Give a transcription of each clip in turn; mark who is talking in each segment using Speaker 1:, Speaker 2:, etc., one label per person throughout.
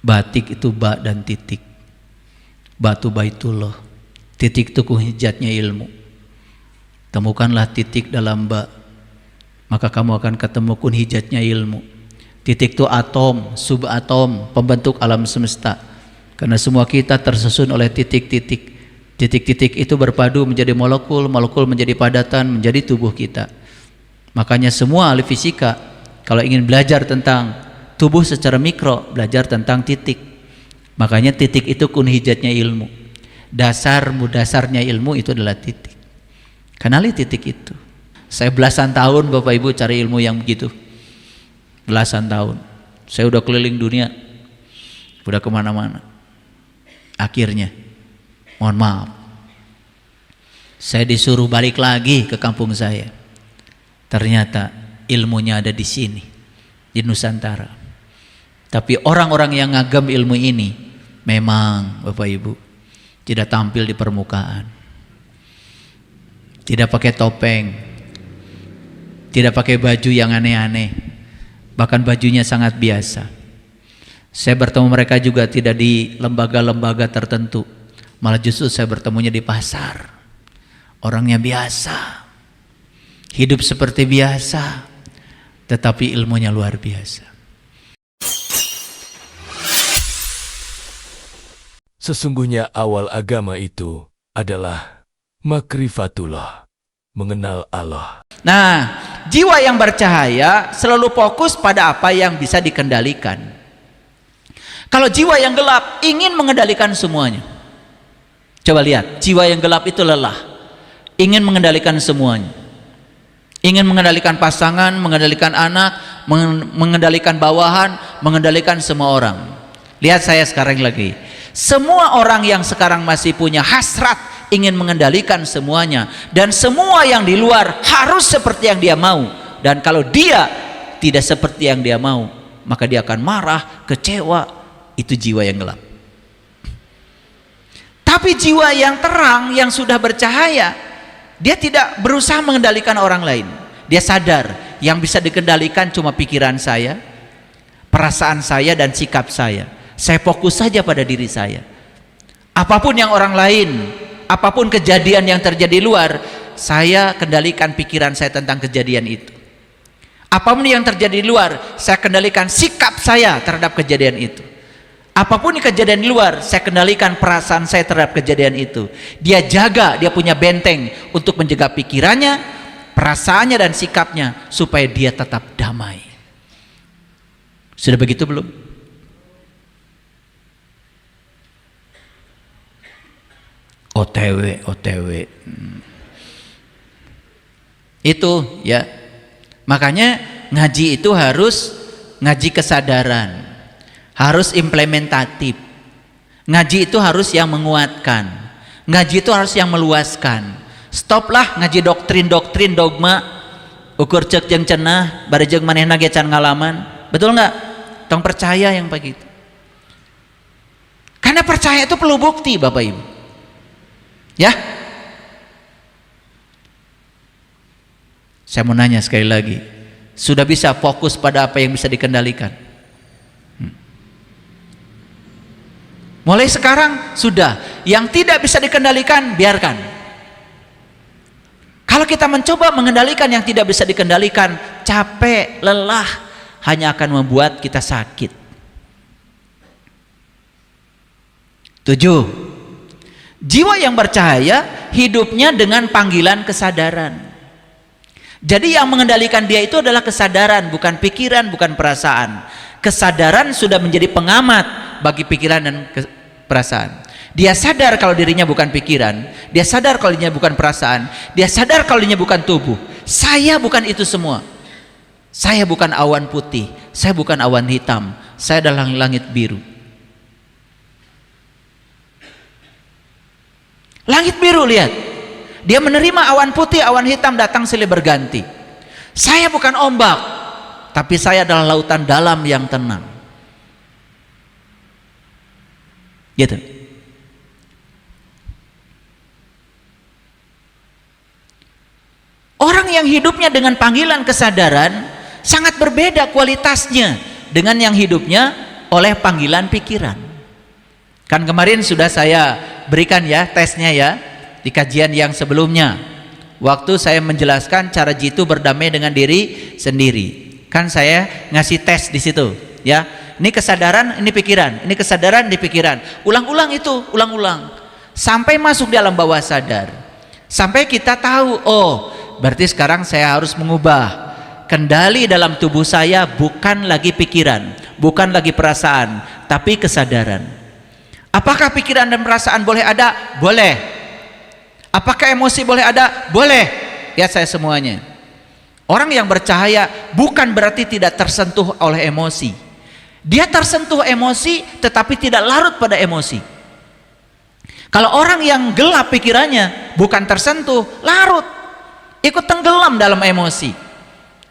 Speaker 1: Batik itu ba dan titik. Batu baitullah. Titik itu kuhijatnya ilmu. Temukanlah titik dalam ba, maka kamu akan ketemu kunhijatnya ilmu. Titik itu atom, subatom, pembentuk alam semesta. Karena semua kita tersusun oleh titik-titik. Titik-titik itu berpadu menjadi molekul, molekul menjadi padatan, menjadi tubuh kita. Makanya semua ahli fisika kalau ingin belajar tentang tubuh secara mikro, belajar tentang titik. Makanya titik itu kunhijatnya ilmu. Dasarnya ilmu itu adalah titik. Kenali titik itu. Saya belasan tahun Bapak Ibu cari ilmu yang begitu. Belasan tahun. Saya udah keliling dunia, udah kemana-mana. Akhirnya, mohon maaf, saya disuruh balik lagi ke kampung saya. Ternyata ilmunya ada di sini, di Nusantara. Tapi orang-orang yang ngagem ilmu ini memang Bapak Ibu tidak tampil di permukaan, tidak pakai topeng, tidak pakai baju yang aneh-aneh, bahkan bajunya sangat biasa. Saya bertemu mereka juga tidak di lembaga-lembaga tertentu, malah justru saya bertemunya di pasar. Orangnya biasa, hidup seperti biasa, tetapi ilmunya luar biasa.
Speaker 2: Sesungguhnya awal agama itu adalah makrifatullah, mengenal Allah.
Speaker 1: Nah, jiwa yang bercahaya selalu fokus pada apa yang bisa dikendalikan. Kalau jiwa yang gelap ingin mengendalikan semuanya. Coba lihat, jiwa yang gelap itu lelah, ingin mengendalikan semuanya. Ingin mengendalikan pasangan, mengendalikan anak, mengendalikan bawahan, mengendalikan semua orang. Lihat saya sekarang lagi. Semua orang yang sekarang masih punya hasrat ingin mengendalikan semuanya, dan semua yang di luar harus seperti yang dia mau. Dan kalau dia tidak seperti yang dia mau, maka dia akan marah, kecewa. Itu jiwa yang gelap. Tapi jiwa yang terang, yang sudah bercahaya, dia tidak berusaha mengendalikan orang lain. Dia sadar yang bisa dikendalikan cuma pikiran saya, perasaan saya, dan sikap saya. Saya fokus saja pada diri saya. Apapun yang orang lain, apapun kejadian yang terjadi luar, saya kendalikan pikiran saya tentang kejadian itu. Apapun yang terjadi di luar, saya kendalikan sikap saya terhadap kejadian itu. Apapun yang kejadian di luar, saya kendalikan perasaan saya terhadap kejadian itu. Dia jaga, dia punya benteng untuk menjaga pikirannya, perasaannya, dan sikapnya supaya dia tetap damai. Sudah begitu belum? OTW. Itu ya. Makanya ngaji itu harus ngaji kesadaran. Harus implementatif. Ngaji itu harus yang menguatkan. Ngaji itu harus yang meluaskan. Stoplah ngaji doktrin-doktrin dogma. Ukur cek jeung cenah, bari jeung manehna ge can ngalaman. Betul nggak? Tong percaya yang begitu. Karena percaya itu perlu bukti, Bapak Ibu. Ya. Saya mau nanya sekali lagi. Sudah bisa fokus pada apa yang bisa dikendalikan? Mulai sekarang sudah. Yang tidak bisa dikendalikan, biarkan. Kalau kita mencoba mengendalikan yang tidak bisa dikendalikan, capek, lelah, hanya akan membuat kita sakit. 7. Jiwa yang bercahaya hidupnya dengan panggilan kesadaran. Jadi yang mengendalikan dia itu adalah kesadaran, bukan pikiran, bukan perasaan. Kesadaran sudah menjadi pengamat bagi pikiran dan perasaan. Dia sadar kalau dirinya bukan pikiran, dia sadar kalau dirinya bukan perasaan, dia sadar kalau dirinya bukan tubuh. Saya bukan itu semua. Saya bukan awan putih, saya bukan awan hitam, saya adalah langit biru. Langit biru, lihat. Dia menerima awan putih, awan hitam datang silih berganti. Saya bukan ombak, tapi saya adalah lautan dalam yang tenang. Gitu. Orang yang hidupnya dengan panggilan kesadaran sangat berbeda kualitasnya dengan yang hidupnya oleh panggilan pikiran. Kan kemarin sudah saya berikan ya tesnya ya di kajian yang sebelumnya. Waktu saya menjelaskan cara jitu berdamai dengan diri sendiri. Kan saya ngasih tes di situ ya. Ini kesadaran, ini pikiran, ini kesadaran, ini pikiran. Ulang-ulang itu, ulang-ulang. Sampai masuk dalam bawah sadar. Sampai kita tahu, oh, berarti sekarang saya harus mengubah. Kendali dalam tubuh saya bukan lagi pikiran, bukan lagi perasaan, tapi kesadaran. Apakah pikiran dan perasaan boleh ada? Boleh. Apakah emosi boleh ada? Boleh. Ya, saya semuanya. Orang yang bercahaya bukan berarti tidak tersentuh oleh emosi. Dia tersentuh emosi tetapi tidak larut pada emosi. Kalau orang yang gelap pikirannya bukan tersentuh, larut, ikut tenggelam dalam emosi.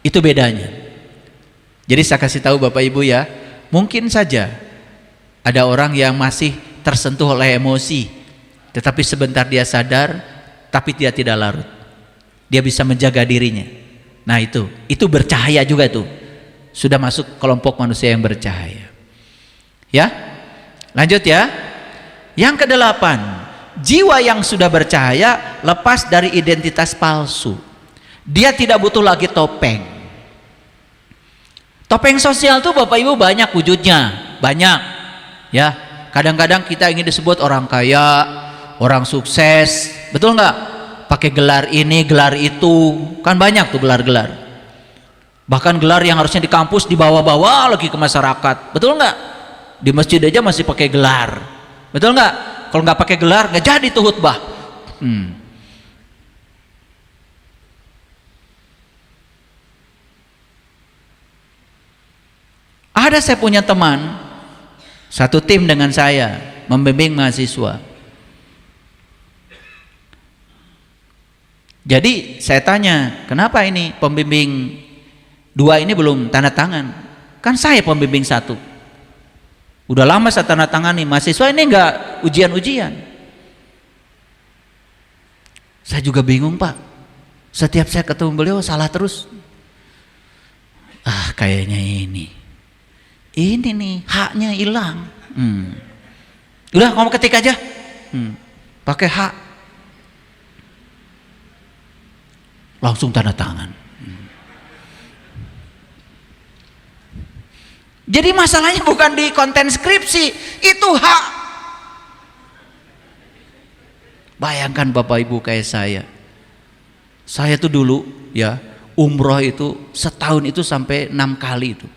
Speaker 1: Itu bedanya. Jadi saya kasih tahu Bapak Ibu ya, mungkin saja ada orang yang masih tersentuh oleh emosi, tetapi sebentar dia sadar, tapi dia tidak larut. Dia bisa menjaga dirinya. Nah itu bercahaya juga tuh. Sudah masuk kelompok manusia yang bercahaya. Ya, lanjut ya. Yang kedelapan, jiwa yang sudah bercahaya lepas dari identitas palsu. Dia tidak butuh lagi topeng. Topeng sosial tuh Bapak Ibu banyak wujudnya, banyak. Ya, kadang-kadang kita ingin disebut orang kaya, orang sukses, betul nggak? Pakai gelar ini, gelar itu, kan banyak tuh gelar-gelar. Bahkan gelar yang harusnya di kampus dibawa-bawa lagi ke masyarakat, betul nggak? Di masjid aja masih pakai gelar, betul nggak? Kalau nggak pakai gelar nggak jadi tuh khutbah. Ada saya punya teman, satu tim dengan saya membimbing mahasiswa. Jadi saya tanya, kenapa ini pembimbing 2 ini belum tanda tangan? Kan saya pembimbing 1. Udah lama saya tanda tangan nih, mahasiswa ini enggak ujian-ujian. Saya juga bingung Pak, setiap saya ketemu beliau salah terus. Kayaknya ini nih haknya hilang. Udah ngomong ketik aja, pakai hak, langsung tanda tangan. Jadi masalahnya bukan di konten skripsi, itu hak. Bayangkan Bapak Ibu kayak saya tuh dulu ya umroh itu setahun itu sampai 6 kali itu,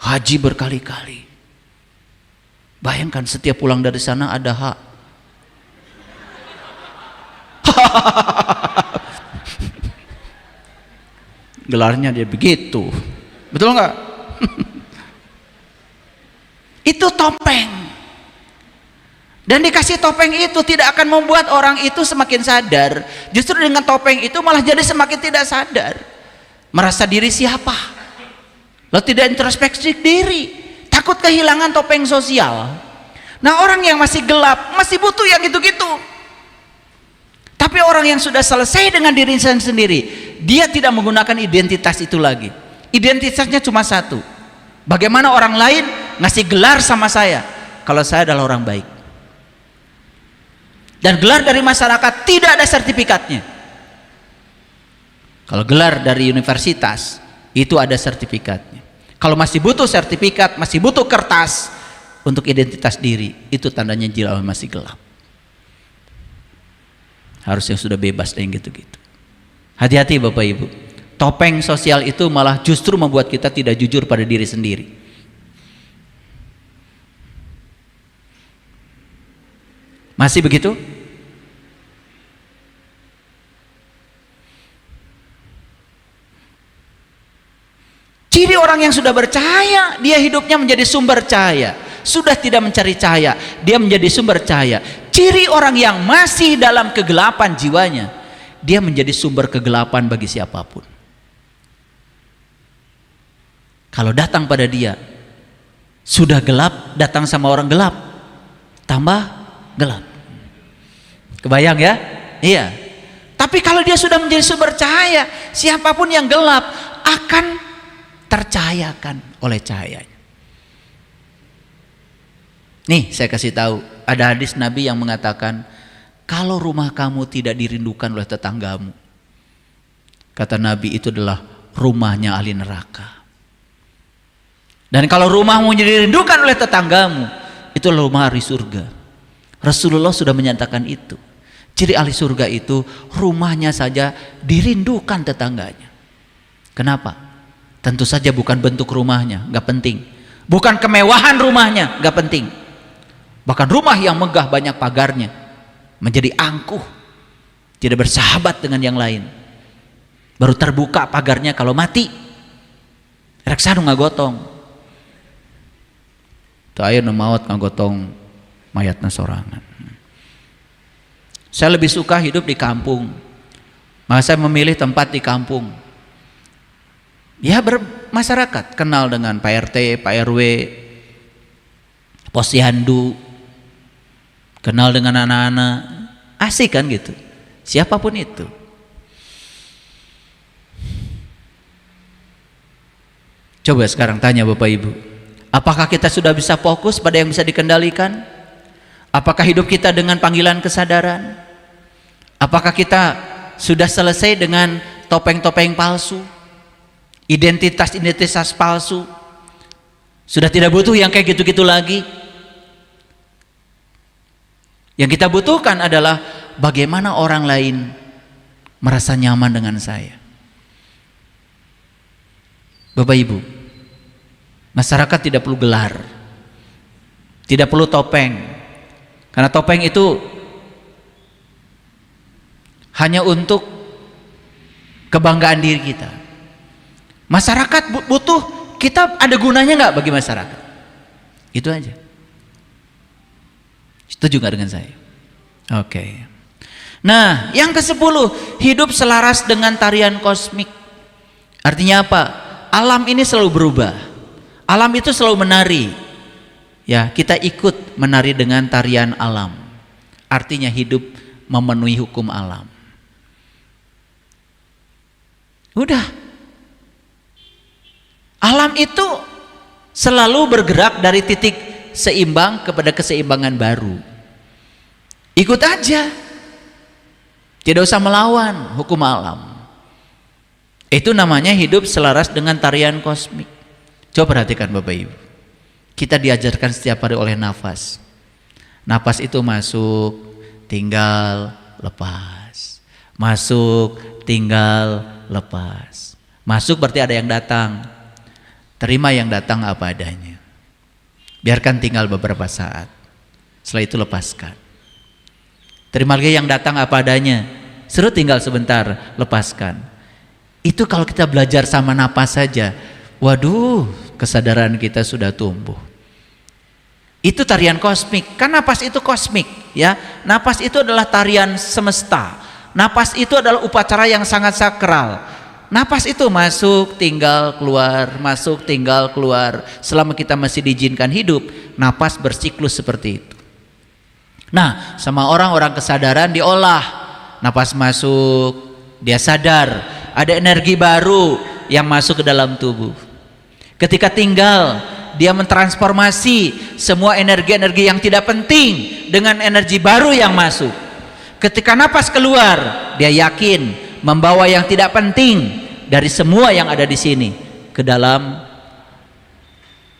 Speaker 1: haji berkali-kali. Bayangkan setiap pulang dari sana ada hak. Gelarnya dia begitu, betul nggak? Itu topeng. Dan dikasih topeng itu tidak akan membuat orang itu semakin sadar. Justru dengan topeng itu malah jadi semakin tidak sadar. Merasa diri siapa? Lo tidak introspeksi diri, takut kehilangan topeng sosial. Nah, orang yang masih gelap masih butuh yang gitu-gitu. Tapi orang yang sudah selesai dengan diri sendiri, dia tidak menggunakan identitas itu lagi. Identitasnya cuma satu. Bagaimana orang lain ngasih gelar sama saya kalau saya adalah orang baik. Dan gelar dari masyarakat tidak ada sertifikatnya. Kalau gelar dari universitas itu ada sertifikatnya. Kalau masih butuh sertifikat, masih butuh kertas untuk identitas diri, itu tandanya jiwa masih gelap. Harusnya sudah bebas dari gitu-gitu. Hati-hati Bapak Ibu. Topeng sosial itu malah justru membuat kita tidak jujur pada diri sendiri. Masih begitu? Ciri orang yang sudah bercahaya, dia hidupnya menjadi sumber cahaya. Sudah tidak mencari cahaya, dia menjadi sumber cahaya. Ciri orang yang masih dalam kegelapan jiwanya, dia menjadi sumber kegelapan bagi siapapun. Kalau datang pada dia sudah gelap, datang sama orang gelap, tambah gelap. Kebayang ya? Iya. Tapi kalau dia sudah menjadi sumber cahaya, siapapun yang gelap akan tercahayakan oleh cahayanya. Nih saya kasih tahu, ada hadis Nabi yang mengatakan, kalau rumah kamu tidak dirindukan oleh tetanggamu, kata Nabi, itu adalah rumahnya ahli neraka. Dan kalau rumahmu dirindukan oleh tetanggamu, itu rumah ahli surga. Rasulullah sudah menyatakan itu. Ciri ahli surga itu rumahnya saja dirindukan tetangganya. Kenapa? Tentu saja bukan bentuk rumahnya, nggak penting. Bukan kemewahan rumahnya, nggak penting. Bahkan rumah yang megah banyak pagarnya menjadi angkuh, tidak bersahabat dengan yang lain. Baru terbuka pagarnya kalau mati. Reksanu ngagotong. Teu nu maot ngagotong mayatna sorangan. Saya lebih suka hidup di kampung. Maka saya memilih tempat di kampung. Ya bermasyarakat, kenal dengan Pak RT, Pak RW, posyandu, kenal dengan anak-anak, asik kan gitu. Siapapun itu. Coba sekarang tanya Bapak Ibu, apakah kita sudah bisa fokus pada yang bisa dikendalikan? Apakah hidup kita dengan panggilan kesadaran? Apakah kita sudah selesai dengan topeng-topeng palsu? Identitas-identitas palsu? Sudah tidak butuh yang kayak gitu-gitu lagi? Yang kita butuhkan adalah bagaimana orang lain merasa nyaman dengan saya. Bapak Ibu, masyarakat tidak perlu gelar, tidak perlu topeng, karena topeng itu hanya untuk kebanggaan diri kita. Masyarakat butuh, kita ada gunanya nggak bagi masyarakat? Itu aja. Setuju nggak dengan saya? Oke. Nah, yang ke-10, hidup selaras dengan tarian kosmik. Artinya apa? Alam ini selalu berubah. Alam itu selalu menari. Ya, kita ikut menari dengan tarian alam. Artinya hidup memenuhi hukum alam. Udah. Alam itu selalu bergerak dari titik seimbang kepada keseimbangan baru. Ikut aja. Tidak usah melawan hukum alam. Itu namanya hidup selaras dengan tarian kosmik. Coba perhatikan Bapak Ibu. Kita diajarkan setiap hari oleh nafas. Nafas itu masuk, tinggal, lepas. Masuk, tinggal, lepas. Masuk berarti ada yang datang. Terima yang datang apa adanya. Biarkan tinggal beberapa saat. Setelah itu lepaskan. Terima lagi yang datang apa adanya. Suruh tinggal sebentar, lepaskan. Itu kalau kita belajar sama napas saja. Waduh, kesadaran kita sudah tumbuh. Itu tarian kosmik. Kan napas itu kosmik, ya. Napas itu adalah tarian semesta. Napas itu adalah upacara yang sangat sakral. Napas itu masuk, tinggal, keluar, masuk, tinggal, keluar. Selama kita masih diizinkan hidup, napas bersiklus seperti itu. Nah, sama orang-orang kesadaran diolah. Napas masuk, dia sadar, ada energi baru yang masuk ke dalam tubuh. Ketika tinggal, dia mentransformasi semua energi-energi yang tidak penting dengan energi baru yang masuk. Ketika napas keluar, dia yakin membawa yang tidak penting dari semua yang ada di sini ke dalam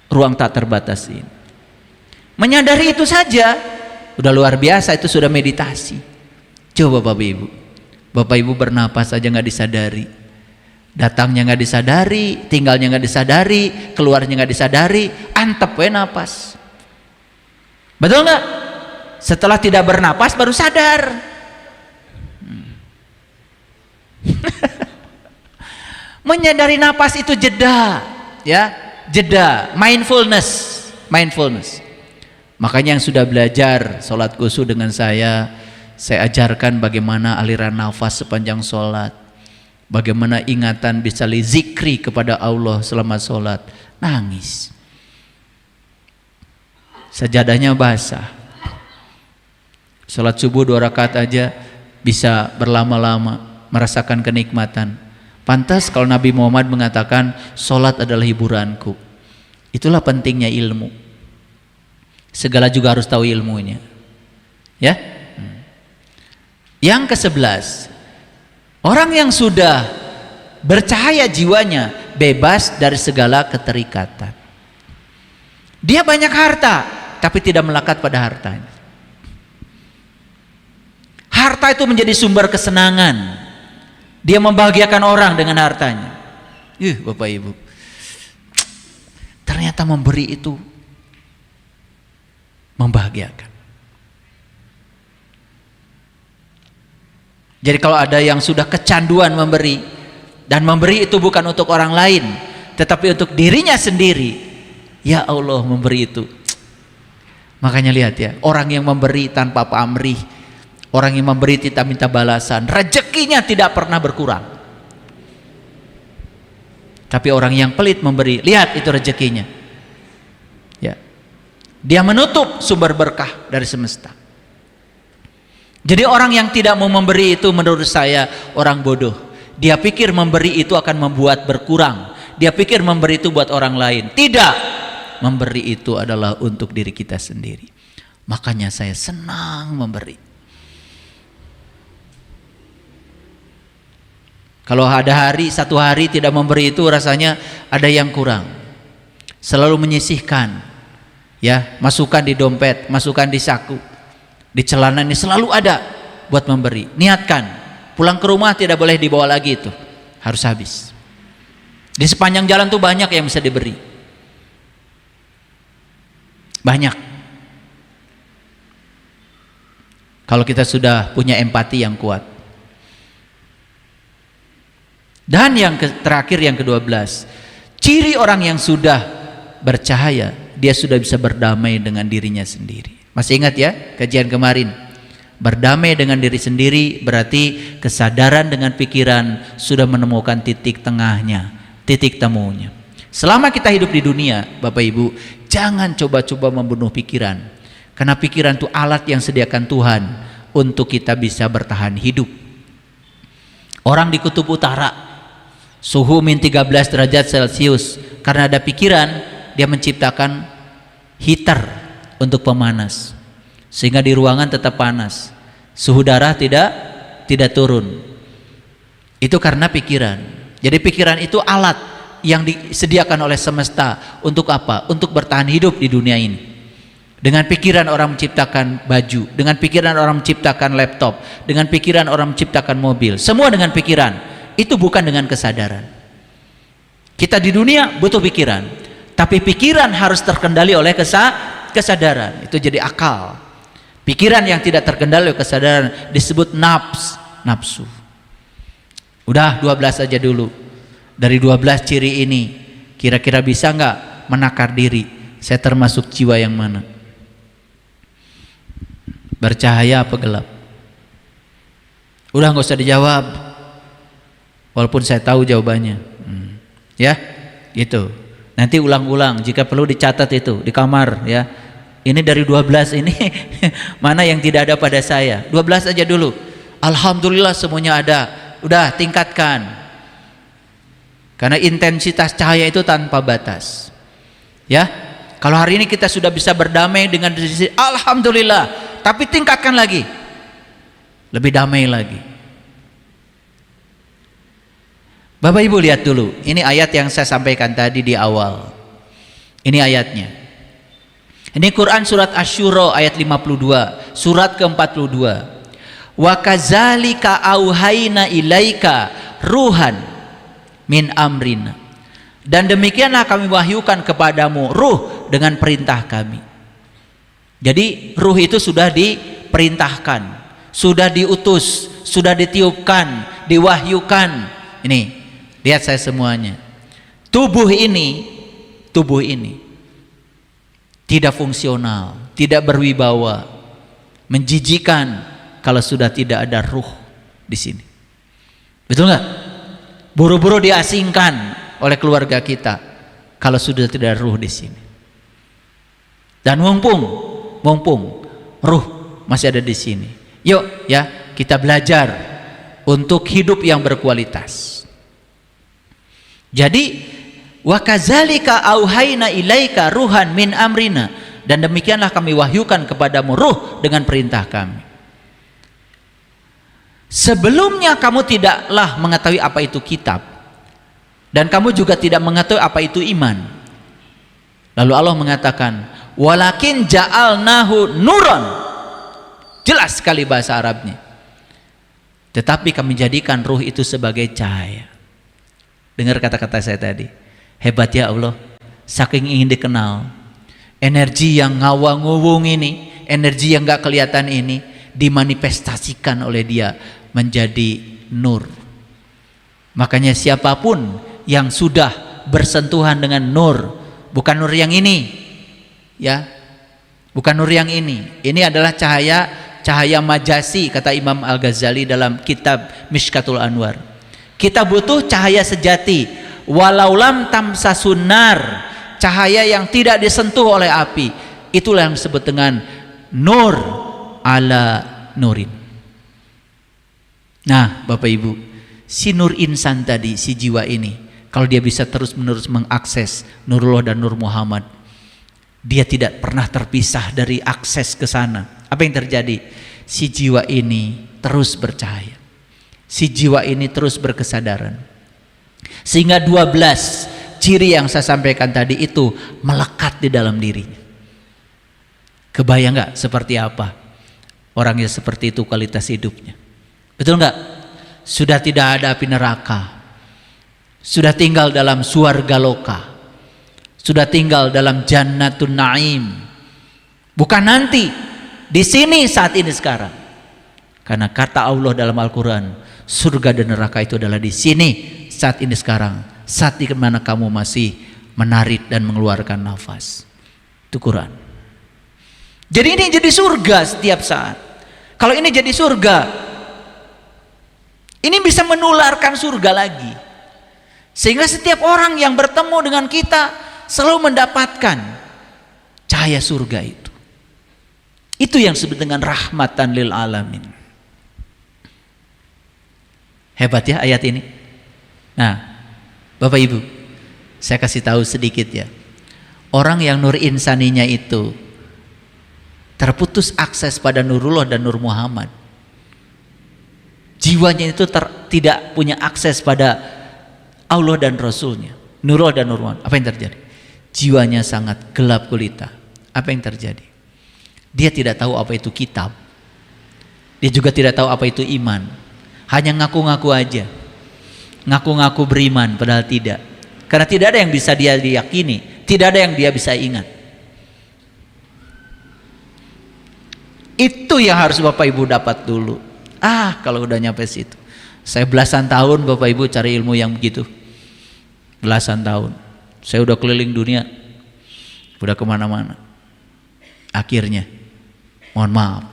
Speaker 1: ruang tak terbatas ini. Menyadari itu saja udah luar biasa, itu sudah meditasi. Coba Bapak Ibu bernapas aja nggak disadari, datangnya nggak disadari, tinggalnya nggak disadari, keluarnya nggak disadari, antep we napas. Betul nggak? Setelah tidak bernapas baru sadar. Menyadari napas itu jeda, ya, jeda, mindfulness. Makanya yang sudah belajar sholat khusyuk dengan saya ajarkan bagaimana aliran nafas sepanjang sholat, bagaimana ingatan bisa zikri kepada Allah selama sholat. Nangis, sajadahnya basah. Sholat subuh 2 rakaat aja bisa berlama-lama merasakan kenikmatan. Pantas kalau Nabi Muhammad mengatakan sholat adalah hiburanku. Itulah pentingnya ilmu. Segala juga harus tahu ilmunya. Ya. Yang ke-11, orang yang sudah bercahaya jiwanya bebas dari segala keterikatan. Dia banyak harta, tapi tidak melekat pada hartanya. Harta itu menjadi sumber kesenangan. Dia membahagiakan orang dengan hartanya. Bapak Ibu, ternyata memberi itu membahagiakan. Jadi kalau ada yang sudah kecanduan memberi, dan memberi itu bukan untuk orang lain, tetapi untuk dirinya sendiri, ya Allah, memberi itu. Makanya lihat ya, orang yang memberi tanpa pamrih, orang yang memberi tidak minta balasan, rezekinya tidak pernah berkurang. Tapi orang yang pelit memberi, lihat itu rezekinya. Ya. Dia menutup sumber berkah dari semesta. Jadi orang yang tidak mau memberi itu menurut saya orang bodoh. Dia pikir memberi itu akan membuat berkurang. Dia pikir memberi itu buat orang lain. Tidak. Memberi itu adalah untuk diri kita sendiri. Makanya saya senang memberi. Kalau ada satu hari tidak memberi itu rasanya ada yang kurang. Selalu menyisihkan. Ya, masukkan di dompet, masukkan di saku, di celana, ini selalu ada buat memberi. Niatkan, pulang ke rumah tidak boleh dibawa lagi itu, harus habis. Di sepanjang jalan tuh banyak yang bisa diberi, banyak. Kalau kita sudah punya empati yang kuat. Dan yang terakhir, yang ke-12, ciri orang yang sudah bercahaya, dia sudah bisa berdamai dengan dirinya sendiri. Masih ingat ya kajian kemarin? Berdamai dengan diri sendiri berarti kesadaran dengan pikiran sudah menemukan titik tengahnya, titik temunya. Selama kita hidup di dunia, Bapak Ibu, jangan coba-coba membunuh pikiran. Karena pikiran itu alat yang sediakan Tuhan untuk kita bisa bertahan hidup. Orang di kutub utara, suhu min 13 derajat Celcius, karena ada pikiran, dia menciptakan heater untuk pemanas, sehingga di ruangan tetap panas, suhu darah tidak turun. Itu karena pikiran. Jadi pikiran itu alat yang disediakan oleh semesta untuk apa? Untuk bertahan hidup di dunia ini. Dengan pikiran orang menciptakan baju, dengan pikiran orang menciptakan laptop, dengan pikiran orang menciptakan mobil, semua dengan pikiran. Itu bukan dengan kesadaran. Kita di dunia butuh pikiran, tapi pikiran harus terkendali oleh kesadaran. Itu jadi akal. Pikiran yang tidak terkendali oleh kesadaran disebut nafsu. Udah 12 aja dulu. Dari 12 ciri ini, kira-kira bisa nggak menakar diri? Saya termasuk jiwa yang mana? Bercahaya apa gelap? Udah nggak usah dijawab, walaupun saya tahu jawabannya. Ya, gitu. Nanti ulang-ulang, jika perlu dicatat itu di kamar ya. Ini dari 12 ini mana yang tidak ada pada saya? 12 aja dulu. Alhamdulillah semuanya ada. Udah tingkatkan. Karena intensitas cahaya itu tanpa batas. Ya. Kalau hari ini kita sudah bisa berdamai dengan diri sendiri, alhamdulillah. Tapi tingkatkan lagi. Lebih damai lagi. Bapak Ibu lihat dulu, ini ayat yang saya sampaikan tadi di awal. Ini ayatnya. Ini Quran surat Asy-Syura ayat 52, surat ke-42. Wa kadzalika auhayna ilaika ruhan min amrina. Dan demikianlah kami wahyukan kepadamu ruh dengan perintah kami. Jadi ruh itu sudah diperintahkan, sudah diutus, sudah ditiupkan, diwahyukan. Ini, lihat saya semuanya. Tubuh ini tidak fungsional, tidak berwibawa, menjijikan kalau sudah tidak ada ruh di sini. Betul nggak? Buru-buru diasingkan oleh keluarga kita kalau sudah tidak ada ruh di sini. Dan mumpung ruh masih ada di sini. Yuk ya, kita belajar untuk hidup yang berkualitas. Jadi wa kadzalika auhayna ilaika ruhan min amrina, dan demikianlah kami wahyukan kepadamu ruh dengan perintah kami. Sebelumnya kamu tidaklah mengetahui apa itu kitab, dan kamu juga tidak mengetahui apa itu iman. Lalu Allah mengatakan, walakin ja'alnahu nuron. Jelas sekali bahasa Arabnya. Tetapi kami jadikan ruh itu sebagai cahaya. Dengar kata-kata saya tadi. Hebat ya Allah, saking ingin dikenal. Energi yang ngawang-ngawung ini, energi yang gak kelihatan ini, dimanifestasikan oleh Dia menjadi nur. Makanya siapapun yang sudah bersentuhan dengan nur, bukan nur yang ini, ya, bukan nur yang ini adalah cahaya majasi, kata Imam Al-Ghazali dalam kitab Mishkatul Anwar. Kita butuh cahaya sejati, walau lam tamsasun nar, cahaya yang tidak disentuh oleh api. Itulah yang disebut dengan nur ala nurin. Nah Bapak Ibu, si nur insan tadi, si jiwa ini, kalau dia bisa terus-menerus mengakses Nurullah dan Nur Muhammad, dia tidak pernah terpisah dari akses ke sana. Apa yang terjadi? Si jiwa ini terus bercahaya, si jiwa ini terus berkesadaran, sehingga 12 ciri yang saya sampaikan tadi itu melekat di dalam dirinya. Kebayang gak seperti apa orang yang seperti itu kualitas hidupnya? Betul nggak? Sudah tidak ada api neraka, sudah tinggal dalam surga loka, sudah tinggal dalam jannatun naim. Bukan nanti, di sini saat ini sekarang. Karena kata Allah dalam Al-Quran, surga dan neraka itu adalah di sini saat ini sekarang, saat di mana kamu masih menarik dan mengeluarkan nafas. Itu Quran. Jadi ini jadi surga setiap saat. Kalau ini jadi surga, ini bisa menularkan surga lagi, sehingga setiap orang yang bertemu dengan kita selalu mendapatkan cahaya surga itu. Itu yang disebut dengan rahmatan lil alamin. Hebat ya ayat ini. Nah Bapak Ibu, saya kasih tahu sedikit ya. Orang yang nur insaninya itu terputus akses pada Nurullah dan Nur Muhammad, jiwanya itu tidak punya akses pada Allah dan Rasulnya, Nurullah dan Nur Muhammad. Apa yang terjadi? Jiwanya sangat gelap gulita. Apa yang terjadi? Dia tidak tahu apa itu kitab, dia juga tidak tahu apa itu iman. Hanya ngaku-ngaku aja, ngaku-ngaku beriman padahal tidak. Karena tidak ada yang bisa dia diyakini, tidak ada yang dia bisa ingat. Itu yang harus Bapak Ibu dapat dulu. Kalau udah nyampe situ, saya belasan tahun Bapak Ibu cari ilmu yang begitu, belasan tahun. Saya udah keliling dunia, udah kemana-mana. Akhirnya, mohon maaf,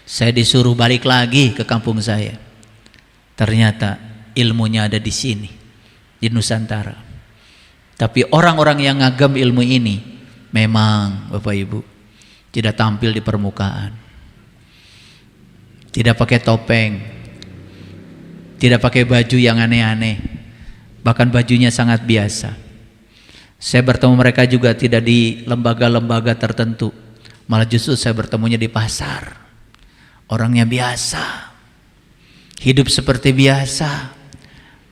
Speaker 1: saya disuruh balik lagi ke kampung saya. Ternyata ilmunya ada di sini, di Nusantara. Tapi orang-orang yang ngagem ilmu ini memang Bapak Ibu tidak tampil di permukaan, tidak pakai topeng, tidak pakai baju yang aneh-aneh, bahkan bajunya sangat biasa. Saya bertemu mereka juga tidak di lembaga-lembaga tertentu, malah justru saya bertemunya di pasar. Orangnya biasa, hidup seperti biasa,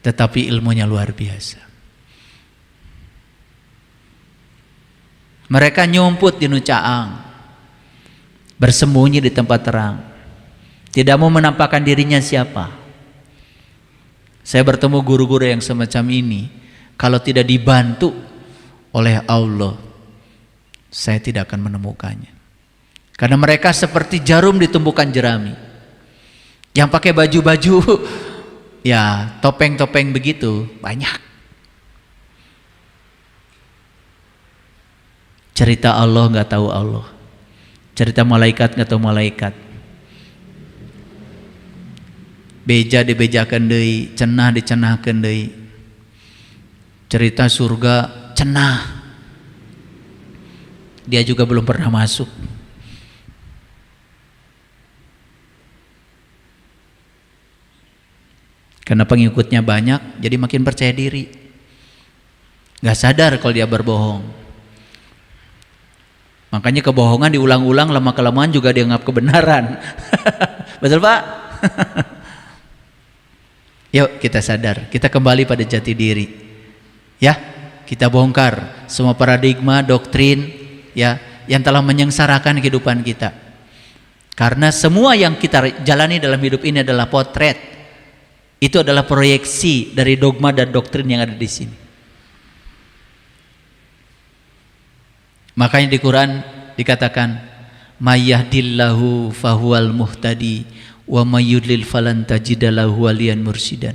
Speaker 1: tetapi ilmunya luar biasa. Mereka nyumput di Nucaang, bersembunyi di tempat terang, tidak mau menampakkan dirinya siapa. Saya bertemu guru-guru yang semacam ini, kalau tidak dibantu oleh Allah, saya tidak akan menemukannya. Karena mereka seperti jarum di tumpukan jerami, yang pakai baju-baju ya topeng-topeng begitu banyak. Cerita Allah nggak tahu Allah, cerita malaikat nggak tahu malaikat. Beja dibejakan deui, cenah dicenahkeun deui. Cerita surga cenah, dia juga belum pernah masuk. Karena pengikutnya banyak, jadi makin percaya diri. Gak sadar kalau dia berbohong. Makanya kebohongan diulang-ulang, lama-kelamaan juga dianggap kebenaran. Betul Pak? Yuk kita sadar, kita kembali pada jati diri. Ya, kita bongkar semua paradigma, doktrin ya yang telah menyengsarakan kehidupan kita. Karena semua yang kita jalani dalam hidup ini adalah potret. Itu adalah proyeksi dari dogma dan doktrin yang ada di sini. Makanya di Quran dikatakan mayyahdillahu fahuwal muhtadi wa mayyudlil falan tajidalahu waliyan mursidan.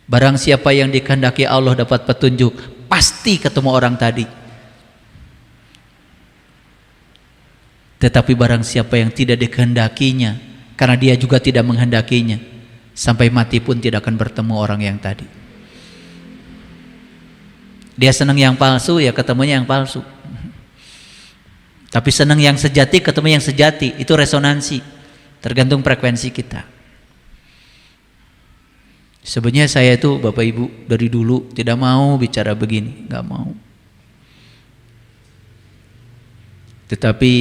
Speaker 1: Barang siapa yang dikehendaki Allah dapat petunjuk, pasti ketemu orang tadi. Tetapi barang siapa yang tidak dikehendakinya, karena dia juga tidak menghendakinya, sampai mati pun tidak akan bertemu orang yang tadi. Dia senang yang palsu, ya ketemunya yang palsu. Tapi senang yang sejati, ketemu yang sejati. Itu resonansi, tergantung frekuensi kita. Sebenarnya saya itu Bapak Ibu dari dulu tidak mau bicara begini, nggak mau. Tetapi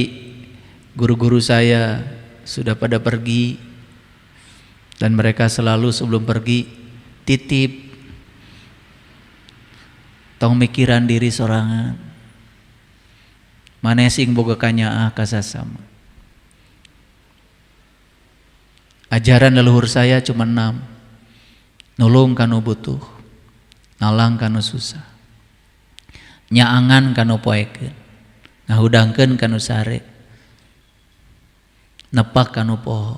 Speaker 1: guru-guru saya sudah pada pergi, dan mereka selalu sebelum pergi titip tong mikiran diri sorangan. Mana sing boga kanya kasasama. Ajaran leluhur saya cuma 6. Nulung kanu butuh, nalang kanu susah, nyaangan kanu poekeun, ngahudangkeun kanu sare, nepak kanu poho,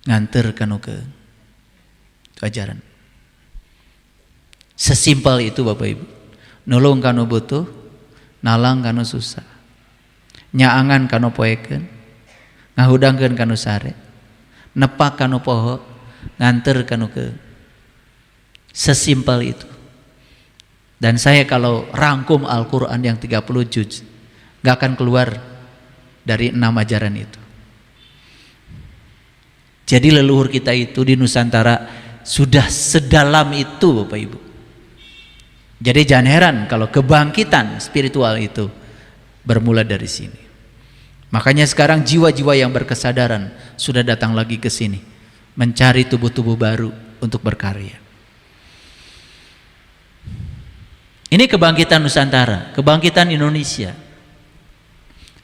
Speaker 1: nganter kanu keung. Itu ajaran. Sesimpel itu Bapak Ibu. Nulung kanu butuh, nalang kanu susah, nyaangan kanu poekeun, ngahudangkeun kanu sare, nepak kanu poho, nganter kanu keung. Sesimpel itu. Dan saya kalau rangkum Al-Quran yang 30 juz, gak akan keluar dari 6 ajaran itu. Jadi leluhur kita itu di Nusantara sudah sedalam itu Bapak Ibu. Jadi jangan heran kalau kebangkitan spiritual itu bermula dari sini. Makanya sekarang jiwa-jiwa yang berkesadaran sudah datang lagi ke sini, mencari tubuh-tubuh baru untuk berkarya. Ini kebangkitan Nusantara, kebangkitan Indonesia.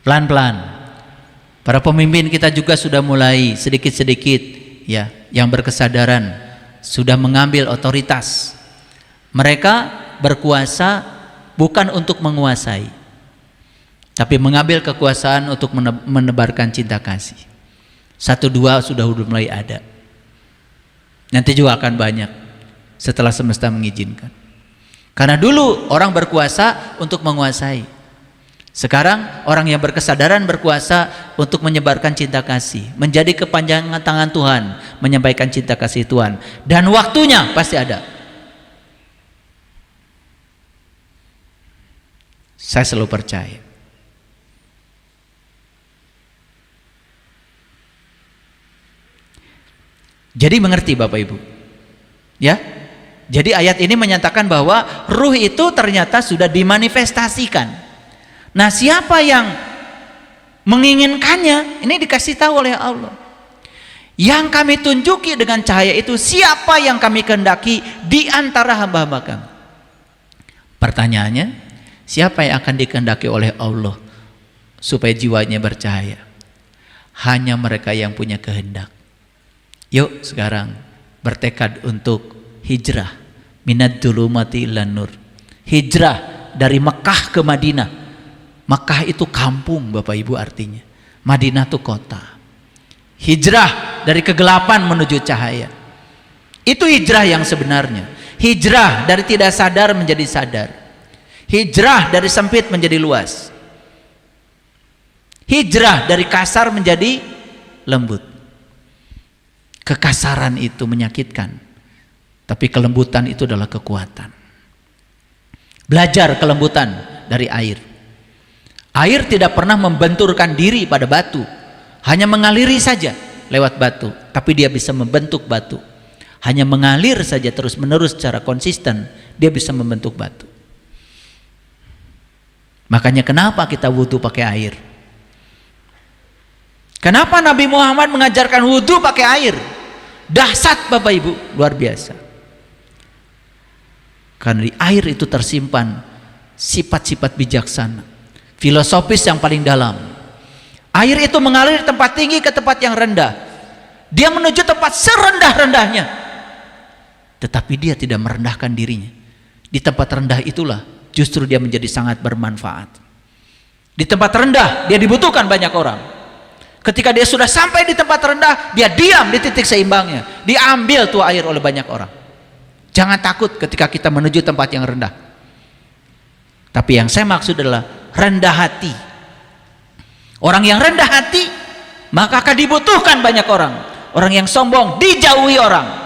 Speaker 1: Pelan-pelan. Para pemimpin kita juga sudah mulai sedikit-sedikit ya, yang berkesadaran sudah mengambil otoritas. Mereka berkuasa bukan untuk menguasai, tapi mengambil kekuasaan untuk menebarkan cinta kasih. 1-2 sudah mulai ada. Nanti juga akan banyak setelah semesta mengizinkan. Karena dulu orang berkuasa untuk menguasai. Sekarang orang yang berkesadaran berkuasa untuk menyebarkan cinta kasih, menjadi kepanjangan tangan Tuhan, menyampaikan cinta kasih Tuhan. Dan waktunya pasti ada. Saya selalu percaya. Jadi mengerti Bapak Ibu, ya. Jadi ayat ini menyatakan bahwa ruh itu ternyata sudah dimanifestasikan. Nah, siapa yang menginginkannya? Ini dikasih tahu oleh Allah. Yang kami tunjuki dengan cahaya itu siapa yang kami kehendaki di antara hamba-hamba kami. Pertanyaannya, siapa yang akan dikehendaki oleh Allah supaya jiwanya bercahaya? Hanya mereka yang punya kehendak. Yuk sekarang bertekad untuk hijrah minad dzulumati ilan nur. Hijrah dari Mekah ke Madinah. Mekah itu kampung Bapak Ibu artinya. Madinah itu kota. Hijrah dari kegelapan menuju cahaya. Itu hijrah yang sebenarnya. Hijrah dari tidak sadar menjadi sadar. Hijrah dari sempit menjadi luas. Hijrah dari kasar menjadi lembut. Kekasaran itu menyakitkan, tapi kelembutan itu adalah kekuatan. Belajar kelembutan dari air. Air tidak pernah membenturkan diri pada batu, hanya mengaliri saja lewat batu, tapi dia bisa membentuk batu. Hanya mengalir saja terus menerus secara konsisten, dia bisa membentuk batu. Makanya kenapa kita wudhu pakai air? Kenapa Nabi Muhammad mengajarkan wudhu pakai air? Dahsyat Bapak Ibu, luar biasa. Karena di air itu tersimpan sifat-sifat bijaksana, filosofis yang paling dalam. Air itu mengalir dari tempat tinggi ke tempat yang rendah. Dia menuju tempat serendah-rendahnya, tetapi dia tidak merendahkan dirinya. Di tempat rendah itulah justru dia menjadi sangat bermanfaat. Di tempat rendah dia dibutuhkan banyak orang. Ketika dia sudah sampai di tempat rendah, dia diam di titik seimbangnya, diambil tuh air oleh banyak orang. Jangan takut ketika kita menuju tempat yang rendah. Tapi yang saya maksud adalah rendah hati. Orang yang rendah hati maka akan dibutuhkan banyak orang. Orang yang sombong dijauhi orang.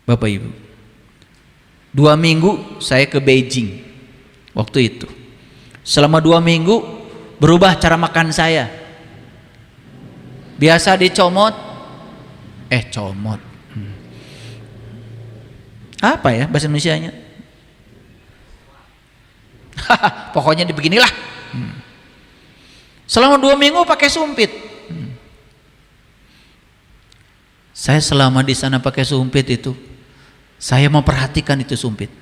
Speaker 1: Bapak Ibu, 2 minggu saya ke Beijing waktu itu. Selama 2 minggu berubah cara makan saya. Biasa dicomot, comot. Apa ya bahasa Indonesianya? Pokoknya beginilah. Selama 2 minggu pakai sumpit. Saya selama di sana pakai sumpit itu, saya memperhatikan itu sumpit.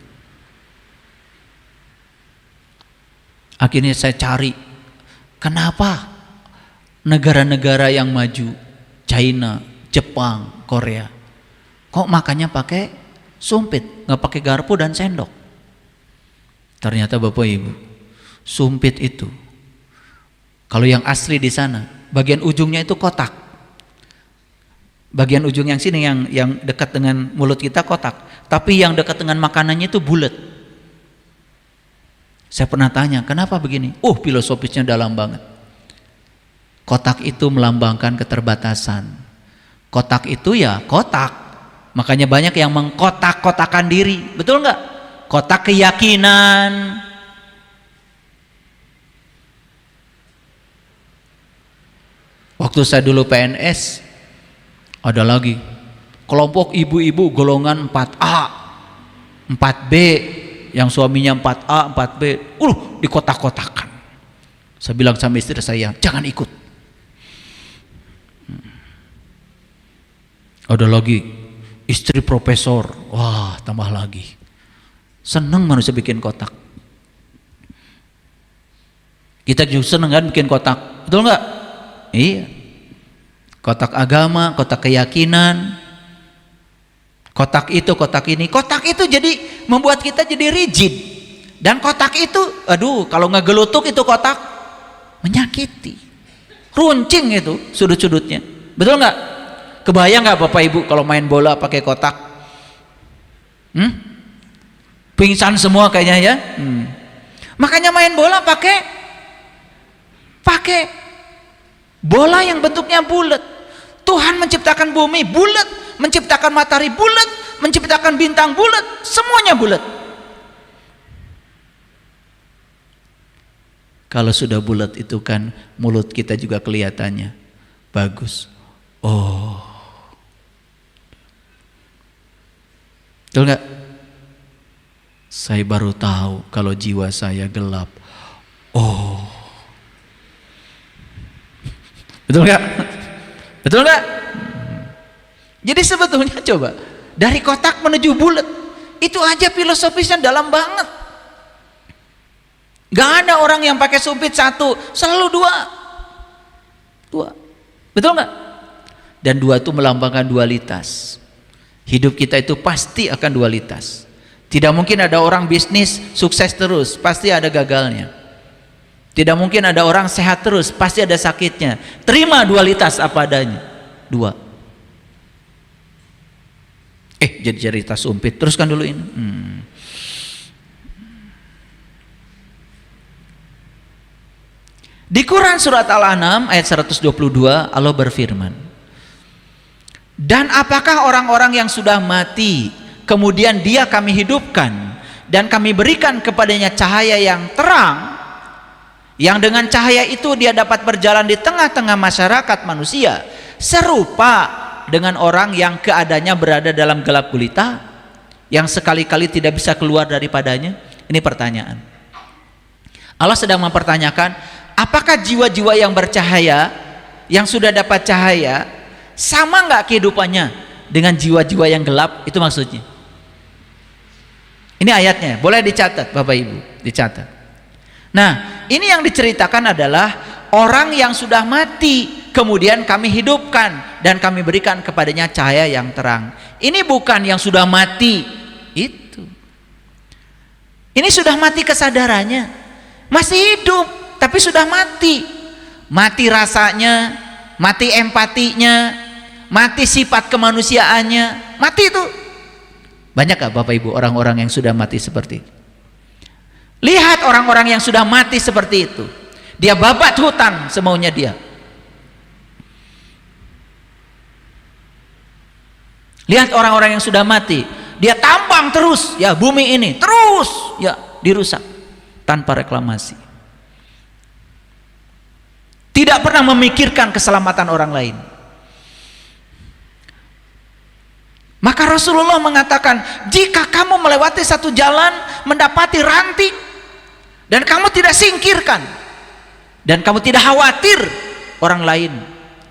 Speaker 1: Akhirnya saya cari, kenapa negara-negara yang maju, China, Jepang, Korea, kok makannya pakai sumpit, nggak pakai garpu dan sendok? Ternyata Bapak Ibu, sumpit itu, kalau yang asli di sana, bagian ujungnya itu kotak. Bagian ujung yang sini yang dekat dengan mulut kita kotak, tapi yang dekat dengan makanannya itu bulat. Saya pernah tanya, kenapa begini? Filosofisnya dalam banget. Kotak itu melambangkan keterbatasan. Kotak itu ya kotak. Makanya banyak yang mengkotak-kotakan diri, betul nggak? Kotak keyakinan. Waktu saya dulu PNS, ada lagi kelompok ibu-ibu golongan 4A, 4B, yang suaminya 4A, 4B, di kotak-kotakan. Saya bilang sama istri saya, jangan ikut. Ada lagi istri profesor, wah tambah lagi. Seneng manusia bikin kotak. Kita juga seneng kan bikin kotak, betul nggak? Iya. Kotak agama, kotak keyakinan, kotak itu, kotak ini. Kotak itu jadi membuat kita jadi rigid. Dan kotak itu, kalau ngegelutuk itu kotak menyakiti, runcing itu sudut-sudutnya, betul nggak? Kebayang nggak Bapak Ibu kalau main bola pakai kotak? Pingsan semua kayaknya ya. Makanya main bola pakai bola yang bentuknya bulat. Tuhan menciptakan bumi bulat, menciptakan matahari bulat, menciptakan bintang bulat, semuanya bulat. Kalau sudah bulat itu kan mulut kita juga kelihatannya bagus. Betul nggak? Saya baru tahu kalau jiwa saya gelap. Betul nggak? Betul nggak? Jadi sebetulnya coba dari kotak menuju bulat itu aja filosofisnya dalam banget. Gak ada orang yang pakai sumpit 1, selalu 2. Betul nggak? Dan 2 itu melambangkan dualitas. Hidup kita itu pasti akan dualitas. Tidak mungkin ada orang bisnis sukses terus, pasti ada gagalnya. Tidak mungkin ada orang sehat terus, pasti ada sakitnya. Terima dualitas apa adanya. 2. Jadi cerita sumpit, teruskan dulu ini. Di Quran surat Al-An'am ayat 122 Allah berfirman, dan apakah orang-orang yang sudah mati kemudian dia kami hidupkan dan kami berikan kepadanya cahaya yang terang, yang dengan cahaya itu dia dapat berjalan di tengah-tengah masyarakat manusia, serupa dengan orang yang keadaannya berada dalam gelap gulita? yang sekali-kali tidak bisa keluar daripadanya? Ini pertanyaan. Allah sedang mempertanyakan, apakah jiwa-jiwa yang bercahaya, yang sudah dapat cahaya, sama nggak kehidupannya dengan jiwa-jiwa yang gelap? Itu maksudnya. Ini ayatnya, boleh dicatat Bapak Ibu, dicatat. Nah, ini yang diceritakan adalah orang yang sudah mati, kemudian kami hidupkan dan kami berikan kepadanya cahaya yang terang. Ini bukan yang sudah mati, itu. Ini sudah mati kesadarannya, masih hidup, tapi sudah mati. Mati rasanya, mati empatinya, mati sifat kemanusiaannya, mati itu. Banyak gak Bapak Ibu orang-orang yang sudah mati seperti itu? Lihat orang-orang yang sudah mati seperti itu, dia babat hutan semaunya dia. Lihat orang-orang yang sudah mati, dia tambang terus ya bumi ini, terus ya dirusak tanpa reklamasi. Tidak pernah memikirkan keselamatan orang lain. Maka Rasulullah mengatakan, jika kamu melewati satu jalan mendapati ranting dan kamu tidak singkirkan dan kamu tidak khawatir orang lain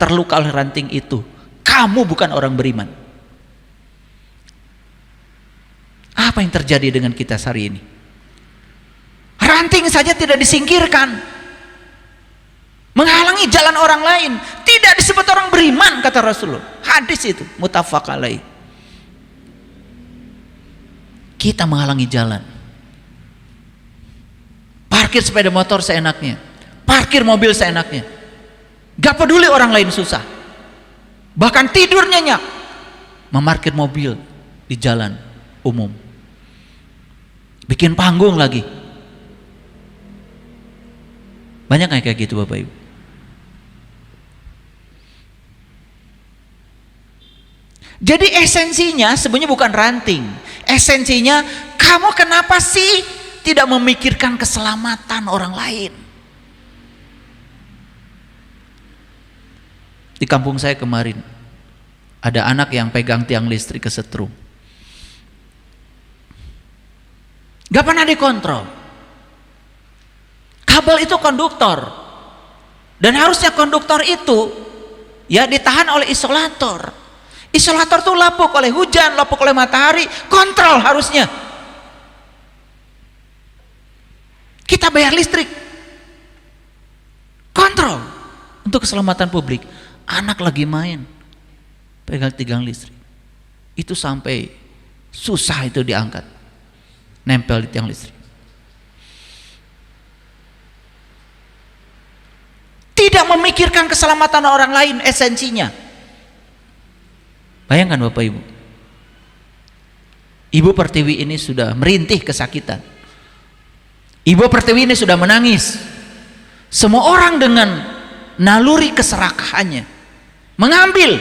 Speaker 1: terluka oleh ranting itu, kamu bukan orang beriman. Apa yang terjadi dengan kita hari ini? Ranting saja tidak disingkirkan, menghalangi jalan orang lain, tidak disebut orang beriman, kata Rasulullah. Hadis itu muttafaq alaih. Kita menghalangi jalan, parkir sepeda motor seenaknya, parkir mobil seenaknya, gak peduli orang lain susah, bahkan tidur nyenyak, memarkir mobil di jalan umum, bikin panggung lagi. Banyak kayak gitu Bapak Ibu. Jadi esensinya sebenarnya bukan ranting, esensinya kamu kenapa sih tidak memikirkan keselamatan orang lain? Di kampung saya kemarin ada anak yang pegang tiang listrik kesetrum, gak pernah dikontrol. Kabel itu konduktor, dan harusnya konduktor itu ya ditahan oleh isolator. Isolator tuh lapuk oleh hujan, lapuk oleh matahari, kontrol harusnya. Kita bayar listrik, kontrol untuk keselamatan publik. Anak lagi main, pegang tiang listrik, itu sampai susah itu diangkat, nempel di tiang listrik. Tidak memikirkan keselamatan orang lain esensinya. Bayangkan Bapak Ibu, Ibu Pertiwi ini sudah merintih kesakitan. Ibu Pertiwi ini sudah menangis. Semua orang dengan naluri keserakahannya mengambil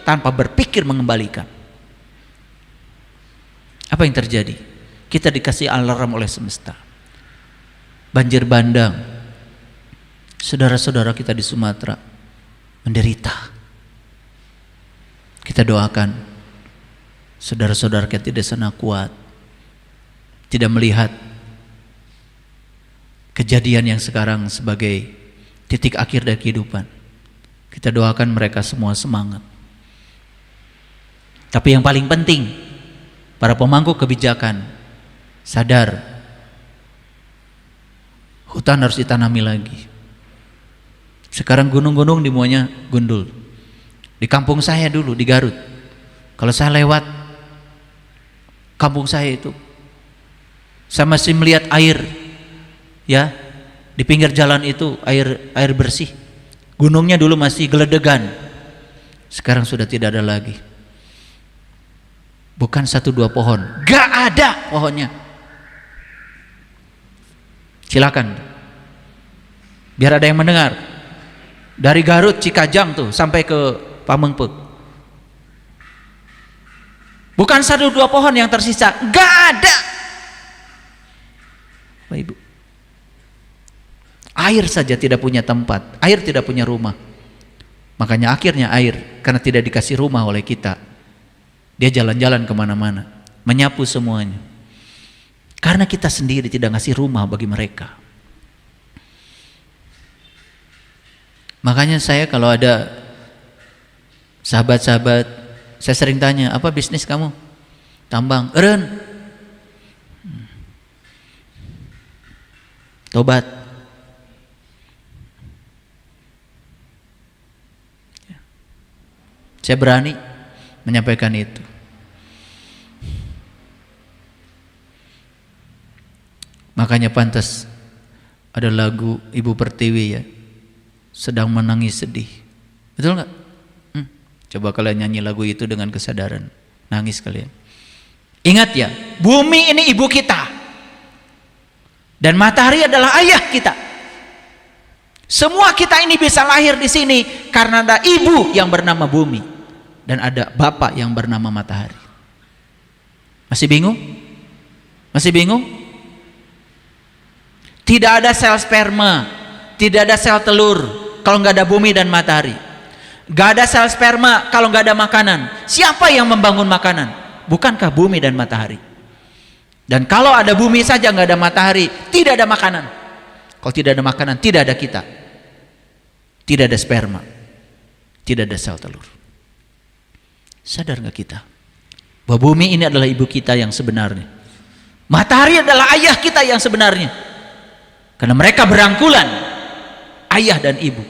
Speaker 1: tanpa berpikir mengembalikan. Apa yang terjadi? Kita dikasih alarm oleh semesta. Banjir bandang. Saudara-saudara kita di Sumatera menderita. Kita doakan saudara-saudara kita di sana kuat, tidak melihat kejadian yang sekarang sebagai titik akhir dari kehidupan. Kita doakan mereka semua semangat. Tapi yang paling penting, para pemangku kebijakan sadar, hutan harus ditanami lagi. Sekarang gunung-gunung dimaunya gundul. Di kampung saya dulu di Garut, kalau saya lewat kampung saya itu, saya masih melihat air ya di pinggir jalan itu, air bersih. Gunungnya dulu masih geledegan, sekarang sudah tidak ada lagi. Bukan 1-2 pohon, gak ada pohonnya. Silakan, biar ada yang mendengar. Dari Garut Cikajang tuh sampai ke Pamengpeuk, bukan 1-2 pohon yang tersisa, gak ada. Bapak Ibu, air saja tidak punya tempat, air tidak punya rumah. Makanya akhirnya air, karena tidak dikasih rumah oleh kita, Dia jalan-jalan kemana-mana, menyapu semuanya. Karena kita sendiri tidak ngasih rumah bagi mereka. Makanya saya kalau ada sahabat-sahabat, saya sering tanya, apa bisnis kamu? Tambang. Eren, tobat. Saya berani menyampaikan itu. Makanya pantas ada lagu Ibu Pertiwi ya, sedang menangis sedih. Betul nggak? Coba kalian nyanyi lagu itu dengan kesadaran, nangis kalian. Ingat ya, bumi ini ibu kita dan matahari adalah ayah kita. Semua kita ini bisa lahir di sini karena ada ibu yang bernama bumi dan ada bapak yang bernama matahari. Masih bingung? Masih bingung? Tidak ada sel sperma, tidak ada sel telur kalau nggak ada bumi dan matahari. Nggak ada sel sperma kalau nggak ada makanan. Siapa yang membangun makanan? Bukankah bumi dan matahari? Dan kalau ada bumi saja nggak ada matahari, tidak ada makanan. Kalau tidak ada makanan, tidak ada kita. Tidak ada sperma, tidak ada sel telur. Sadar nggak kita bahwa bumi ini adalah ibu kita yang sebenarnya, matahari adalah ayah kita yang sebenarnya, karena mereka berangkulan, ayah dan ibu.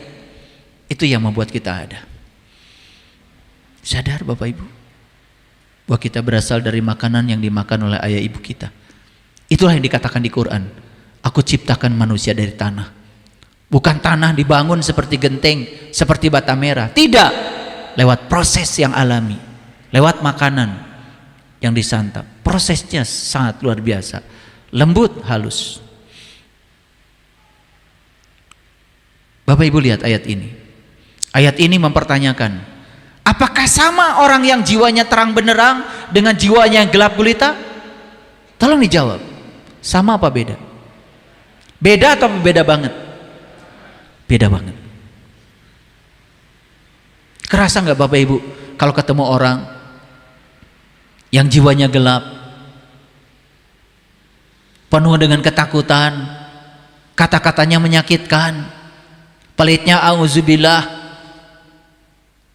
Speaker 1: Itu yang membuat kita ada. Sadar Bapak Ibu bahwa kita berasal dari makanan yang dimakan oleh ayah ibu kita. Itulah yang dikatakan di Quran, aku ciptakan manusia dari tanah. Bukan tanah dibangun seperti genteng, seperti bata merah. Tidak, lewat proses yang alami, lewat makanan yang disantap. Prosesnya sangat luar biasa, lembut, halus. Bapak Ibu lihat ayat ini. Ayat ini mempertanyakan, apakah sama orang yang jiwanya terang benderang dengan jiwanya yang gelap gulita? Tolong dijawab, sama apa beda? Beda atau beda banget? Beda banget. Kerasa nggak Bapak Ibu kalau ketemu orang yang jiwanya gelap, penuh dengan ketakutan, kata-katanya menyakitkan, pelitnya auzubillah,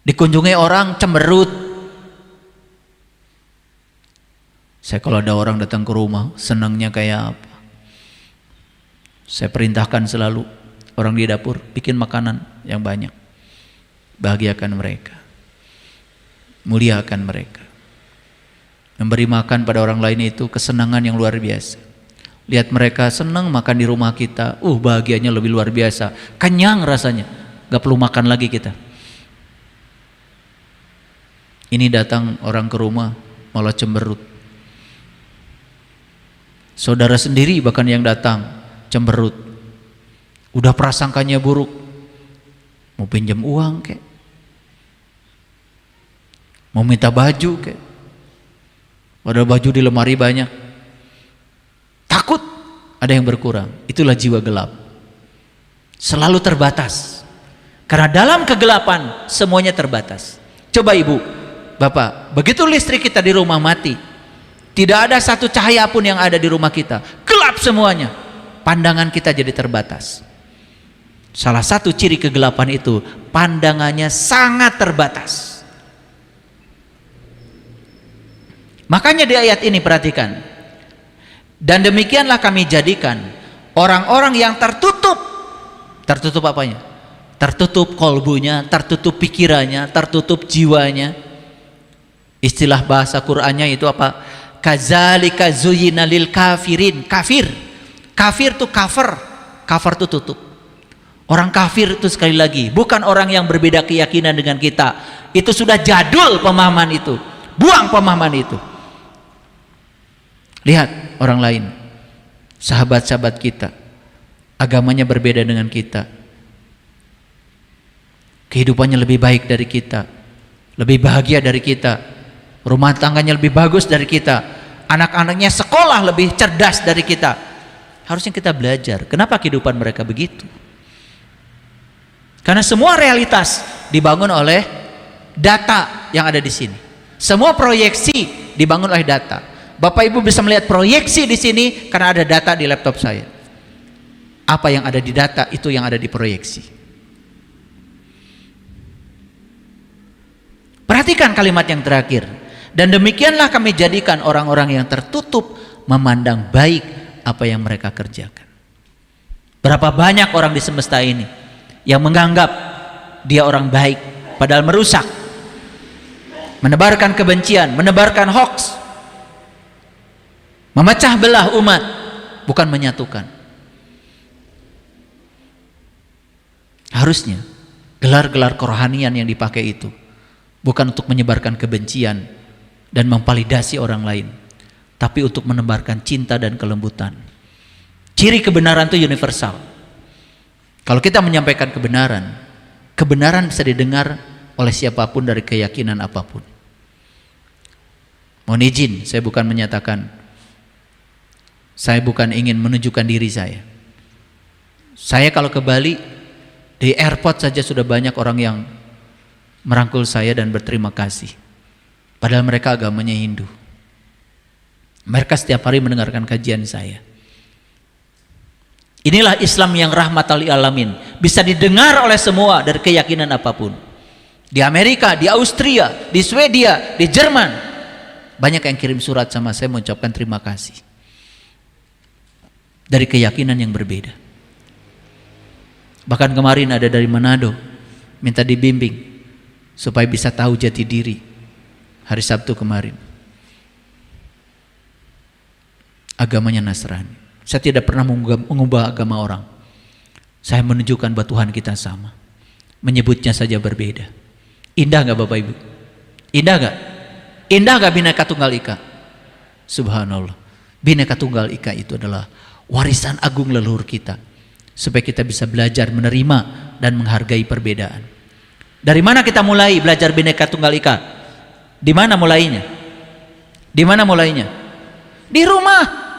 Speaker 1: dikunjungi orang cemberut. Saya kalau ada orang datang ke rumah, senangnya kayak apa? Saya perintahkan selalu orang di dapur bikin makanan yang banyak, bahagiakan mereka, muliakan mereka. Memberi makan pada orang lain itu kesenangan yang luar biasa. Lihat mereka senang makan di rumah kita, bahagianya lebih luar biasa, kenyang rasanya, gak perlu makan lagi kita. Ini datang orang ke rumah malah cemberut. Saudara sendiri bahkan yang datang cemberut. Udah prasangkanya buruk, mau pinjam uang kek, mau minta baju kek, padahal baju di lemari banyak, takut ada yang berkurang. Itulah jiwa gelap, selalu terbatas, karena dalam kegelapan semuanya terbatas. Coba ibu, bapak, begitu listrik kita di rumah mati, tidak ada satu cahaya pun yang ada di rumah kita, gelap semuanya, pandangan kita jadi terbatas. Salah satu ciri kegelapan itu, pandangannya sangat terbatas. Makanya di ayat ini perhatikan, dan demikianlah kami jadikan orang-orang yang tertutup. Tertutup apanya? Tertutup kolbunya, tertutup pikirannya, tertutup jiwanya. Istilah bahasa Qur'annya itu apa? Kadzalika zuyyina lil kafirin. Kafir itu cover itu tutup. Orang kafir itu sekali lagi bukan orang yang berbeda keyakinan dengan kita. Itu sudah jadul pemahaman itu. Buang pemahaman itu. Lihat orang lain, sahabat-sahabat kita, agamanya berbeda dengan kita, kehidupannya lebih baik dari kita, lebih bahagia dari kita, rumah tangganya lebih bagus dari kita, anak-anaknya sekolah lebih cerdas dari kita. Harusnya kita belajar kenapa kehidupan mereka begitu. Karena semua realitas dibangun oleh data yang ada di sini. Semua proyeksi dibangun oleh data. Bapak Ibu bisa melihat proyeksi di sini karena ada data di laptop saya. Apa yang ada di data itu yang ada di proyeksi. Perhatikan kalimat yang terakhir. Dan demikianlah kami jadikan orang-orang yang tertutup memandang baik apa yang mereka kerjakan. Berapa banyak orang di semesta ini yang menganggap dia orang baik padahal merusak, menebarkan kebencian, menebarkan hoax, memecah belah umat, bukan menyatukan. Harusnya gelar-gelar kerohanian yang dipakai itu bukan untuk menyebarkan kebencian dan memvalidasi orang lain, tapi untuk menebarkan cinta dan kelembutan. Ciri kebenaran itu universal. Kalau kita menyampaikan kebenaran, kebenaran bisa didengar oleh siapapun dari keyakinan apapun. Mohon izin, saya bukan menyatakan, saya bukan ingin menunjukkan diri saya. Saya kalau ke Bali, di airport saja sudah banyak orang yang merangkul saya dan berterima kasih. Padahal mereka agamanya Hindu. Mereka setiap hari mendengarkan kajian saya. Inilah Islam yang rahmatan lil alamin, bisa didengar oleh semua dari keyakinan apapun. Di Amerika, di Austria, di Swedia, di Jerman, banyak yang kirim surat sama saya mengucapkan terima kasih. Dari keyakinan yang berbeda. Bahkan kemarin ada dari Manado, minta dibimbing supaya bisa tahu jati diri. Hari Sabtu kemarin. Agamanya Nasrani. Saya tidak pernah mengubah agama orang. Saya menunjukkan bahwa Tuhan kita sama. Menyebutnya saja berbeda. Indah gak Bapak Ibu? Indah gak? Indah gak Bhinneka Tunggal Ika? Subhanallah. Bhinneka Tunggal Ika itu adalah warisan agung leluhur kita. Supaya kita bisa belajar menerima dan menghargai perbedaan. Dari mana kita mulai belajar Bhinneka Tunggal Ika? Di mana mulainya? Di mana mulainya? Di rumah.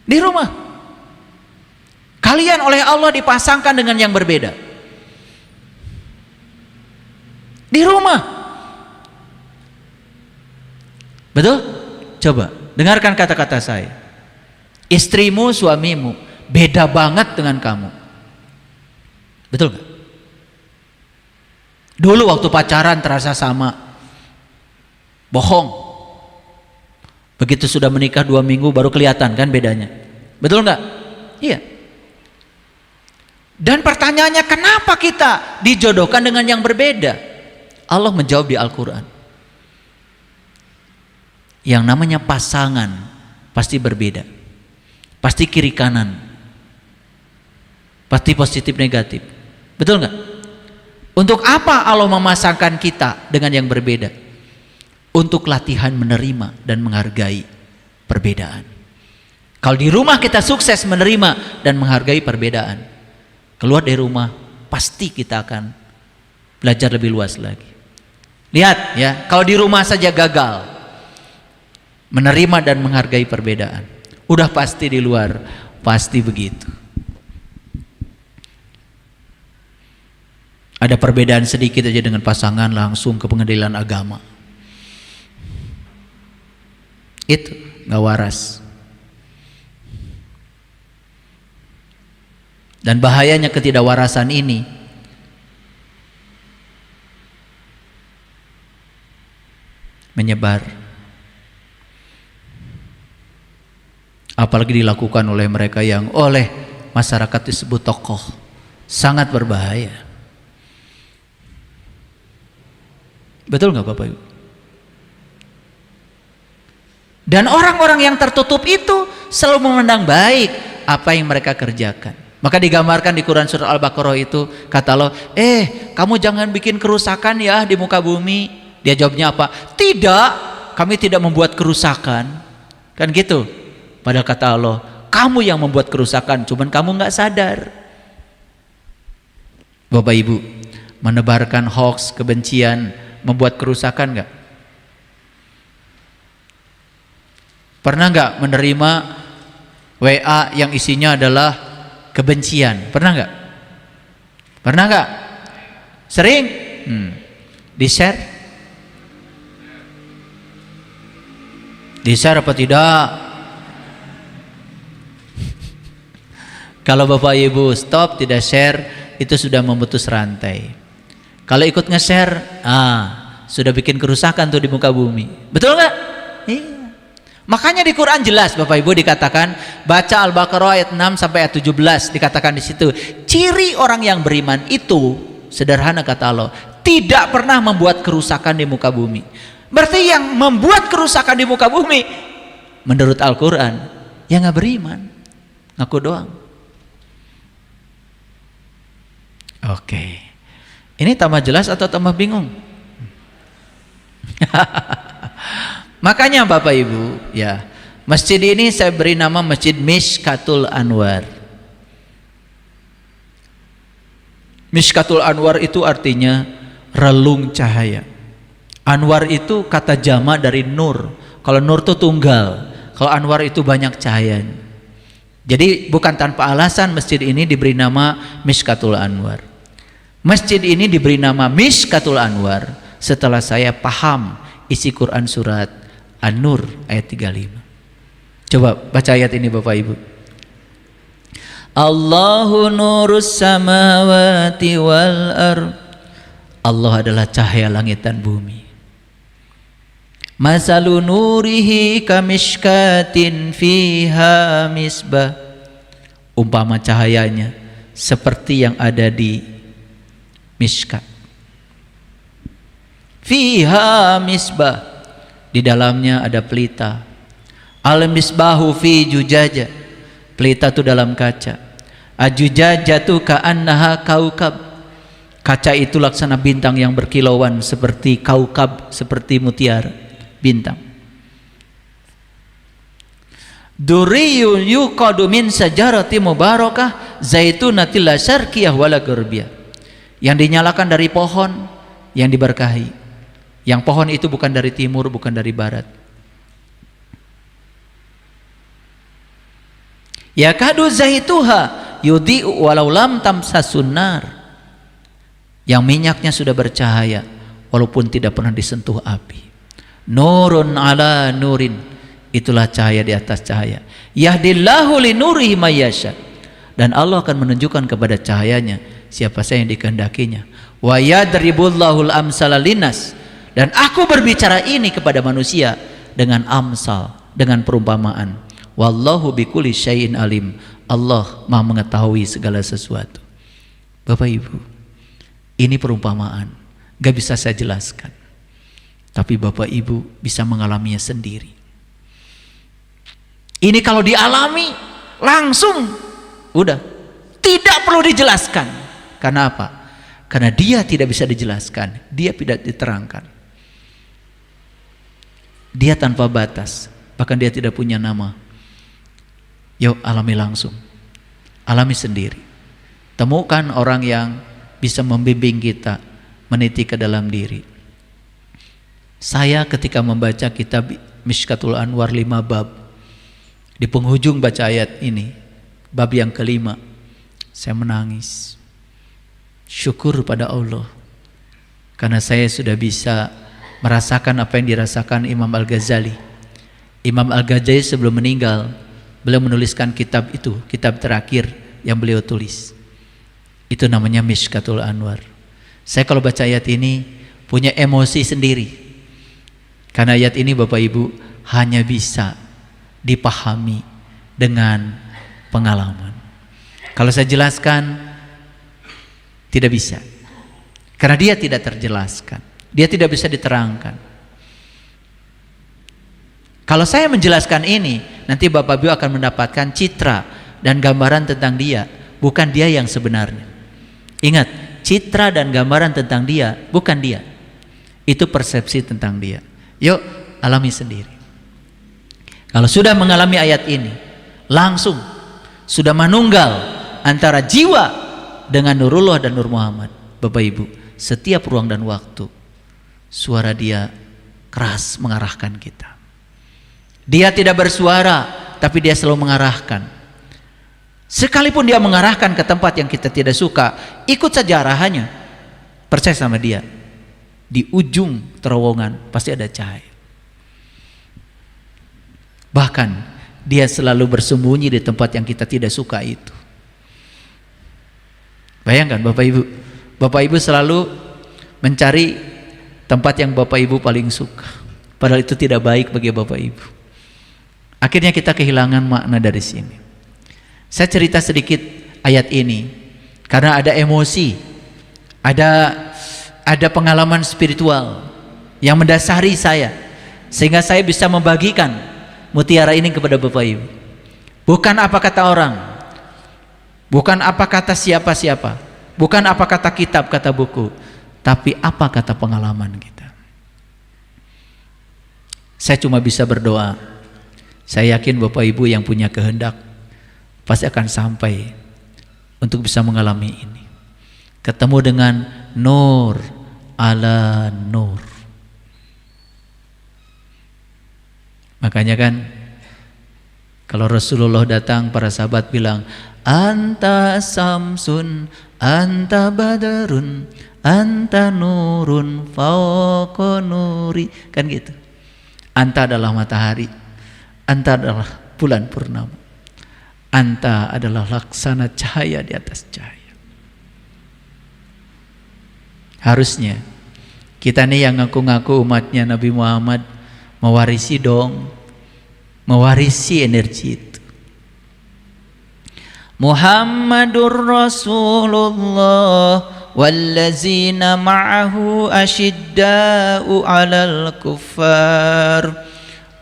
Speaker 1: Di rumah. Kalian oleh Allah dipasangkan dengan yang berbeda. Di rumah. Betul? Coba dengarkan kata-kata saya. Istrimu, suamimu beda banget dengan kamu. Betul gak? Dulu waktu pacaran terasa sama. Bohong. Begitu sudah menikah 2 minggu baru kelihatan kan bedanya. Betul nggak? Iya. Dan pertanyaannya, kenapa kita dijodohkan dengan yang berbeda? Allah menjawab di Al-Quran. Yang namanya pasangan pasti berbeda. Pasti kiri kanan. Pasti positif negatif. Betul nggak? Untuk apa Allah memasangkan kita dengan yang berbeda? Untuk latihan menerima dan menghargai perbedaan. Kalau di rumah kita sukses menerima dan menghargai perbedaan, keluar dari rumah pasti kita akan belajar lebih luas lagi. Lihat ya, kalau di rumah saja gagal menerima dan menghargai perbedaan, udah pasti di luar pasti begitu. Ada perbedaan sedikit aja dengan pasangan langsung ke pengadilan agama. Itu gak waras. Dan bahayanya ketidakwarasan ini menyebar. Apalagi dilakukan oleh mereka yang oleh masyarakat disebut tokoh. Sangat berbahaya. Betul gak Bapak Ibu? Dan orang-orang yang tertutup itu selalu memandang baik apa yang mereka kerjakan. Maka digambarkan di Quran surah Al-Baqarah itu, kata Allah, kamu jangan bikin kerusakan ya di muka bumi. Dia jawabnya apa? Tidak, kami tidak membuat kerusakan. Kan gitu. Padahal kata Allah, kamu yang membuat kerusakan, cuman kamu nggak sadar. Bapak Ibu, menebarkan hoax, kebencian, membuat kerusakan nggak? Pernah nggak menerima WA yang isinya adalah kebencian? Pernah nggak? Pernah nggak? Sering? Di-share? Di-share apa tidak? Kalau Bapak Ibu stop, tidak share, itu sudah memutus rantai. Kalau ikut nge-share, sudah bikin kerusakan tuh di muka bumi. Betul nggak? Iya. Makanya di Quran jelas Bapak Ibu dikatakan, baca Al-Baqarah ayat 6 sampai ayat 17, dikatakan di situ, ciri orang yang beriman itu sederhana kata Allah, tidak pernah membuat kerusakan di muka bumi. Berarti yang membuat kerusakan di muka bumi menurut Al-Quran yang nggak beriman, ngaku doang. Oke, ini tambah jelas atau tambah bingung? Makanya Bapak Ibu, ya, masjid ini saya beri nama Masjid Mishkatul Anwar. Mishkatul Anwar itu artinya relung cahaya. Anwar itu kata jamak dari nur. Kalau nur itu tunggal, kalau Anwar itu banyak cahayanya. Jadi bukan tanpa alasan masjid ini diberi nama Mishkatul Anwar. Masjid ini diberi nama Mishkatul Anwar setelah saya paham isi Quran surat An-Nur ayat 35. Coba baca ayat ini Bapak Ibu. Allahu nurus samawati wal ardh. Allah adalah cahaya langit dan bumi. Masalu nurihi kamishkatin fiha misbah. Umpama cahayanya seperti yang ada di mishkat. Fiha misbah, di dalamnya ada pelita. Al misbahu fi jujaja, pelita itu dalam kaca. Ajujajatu ka'annaha kaukab, kaca itu laksana bintang yang berkilauan seperti kaukab, seperti mutiara, bintang. Duriyun yuqadu min sajarati mubarakah zaitunatil la syarqiyah wala gharbiyah, yang dinyalakan dari pohon yang diberkahi. Yang pohon itu bukan dari timur, bukan dari barat. Ya kadu zaituha yudhi'u walau lam tamsasun nar, yang minyaknya sudah bercahaya walaupun tidak pernah disentuh api. Nurun ala nurin, itulah cahaya di atas cahaya. Yahdillahu li nurihi mayyasha, dan Allah akan menunjukkan kepada cahayanya siapa saja yang dikehendakinya. Wa yadribullahul amsala linnas, dan aku berbicara ini kepada manusia dengan amsal, dengan perumpamaan. Wallahu bikulli syai'in alim, Allah Maha mengetahui segala sesuatu. Bapak Ibu, ini perumpamaan, gak bisa saya jelaskan, tapi Bapak Ibu bisa mengalaminya sendiri. Ini kalau dialami langsung udah, tidak perlu dijelaskan. Karena apa? Karena dia tidak bisa dijelaskan, dia tidak diterangkan. Dia tanpa batas, bahkan dia tidak punya nama. Yuk alami langsung, alami sendiri. Temukan orang yang bisa membimbing kita, meniti ke dalam diri. Saya ketika membaca kitab Mishkatul Anwar 5 bab, di penghujung baca ayat ini, bab yang kelima, saya menangis. Syukur pada Allah, karena saya sudah bisa merasakan apa yang dirasakan Imam Al-Ghazali. Imam Al-Ghazali sebelum meninggal, beliau menuliskan kitab itu, kitab terakhir yang beliau tulis. Itu namanya Mishkatul Anwar. Saya kalau baca ayat ini punya emosi sendiri, karena ayat ini Bapak Ibu hanya bisa dipahami dengan pengalaman. Kalau saya jelaskan tidak bisa, karena dia tidak terjelaskan, dia tidak bisa diterangkan. Kalau saya menjelaskan ini, nanti Bapak Ibu akan mendapatkan citra dan gambaran tentang dia, bukan dia yang sebenarnya. Ingat, citra dan gambaran tentang dia bukan dia, itu persepsi tentang dia. Yuk alami sendiri. Kalau sudah mengalami ayat ini, langsung sudah manunggal antara jiwa dengan Nurullah dan Nur Muhammad. Bapak Ibu, setiap ruang dan waktu suara dia keras mengarahkan kita. Dia tidak bersuara, tapi dia selalu mengarahkan. Sekalipun dia mengarahkan ke tempat yang kita tidak suka, ikut saja arahannya. Percaya sama dia. Di ujung terowongan pasti ada cahaya. Bahkan dia selalu bersembunyi di tempat yang kita tidak suka itu. Bayangkan Bapak Ibu selalu mencari tempat yang Bapak Ibu paling suka, padahal itu tidak baik bagi Bapak Ibu. Akhirnya kita kehilangan makna dari sini. Saya cerita sedikit ayat ini karena ada emosi, ada pengalaman spiritual yang mendasari saya, sehingga saya bisa membagikan mutiara ini kepada Bapak Ibu. Bukan apa kata orang, bukan apa kata siapa-siapa, bukan apa kata kitab, kata buku, tapi apa kata pengalaman kita. Saya cuma bisa berdoa. Saya yakin Bapak Ibu yang punya kehendak pasti akan sampai untuk bisa mengalami ini. Ketemu dengan nur ala nur. Makanya kan kalau Rasulullah datang, para sahabat bilang, anta samsun, anta badarun, anta nurun fauqa nuri, kan gitu. Anta adalah matahari, anta adalah bulan purnama, anta adalah laksana cahaya di atas cahaya. Harusnya kita nih yang ngaku-ngaku umatnya Nabi Muhammad mewarisi dong, mewarisi energi itu. Muhammadur Rasulullah wallazina ma'ahu asyidda'u 'alal kuffar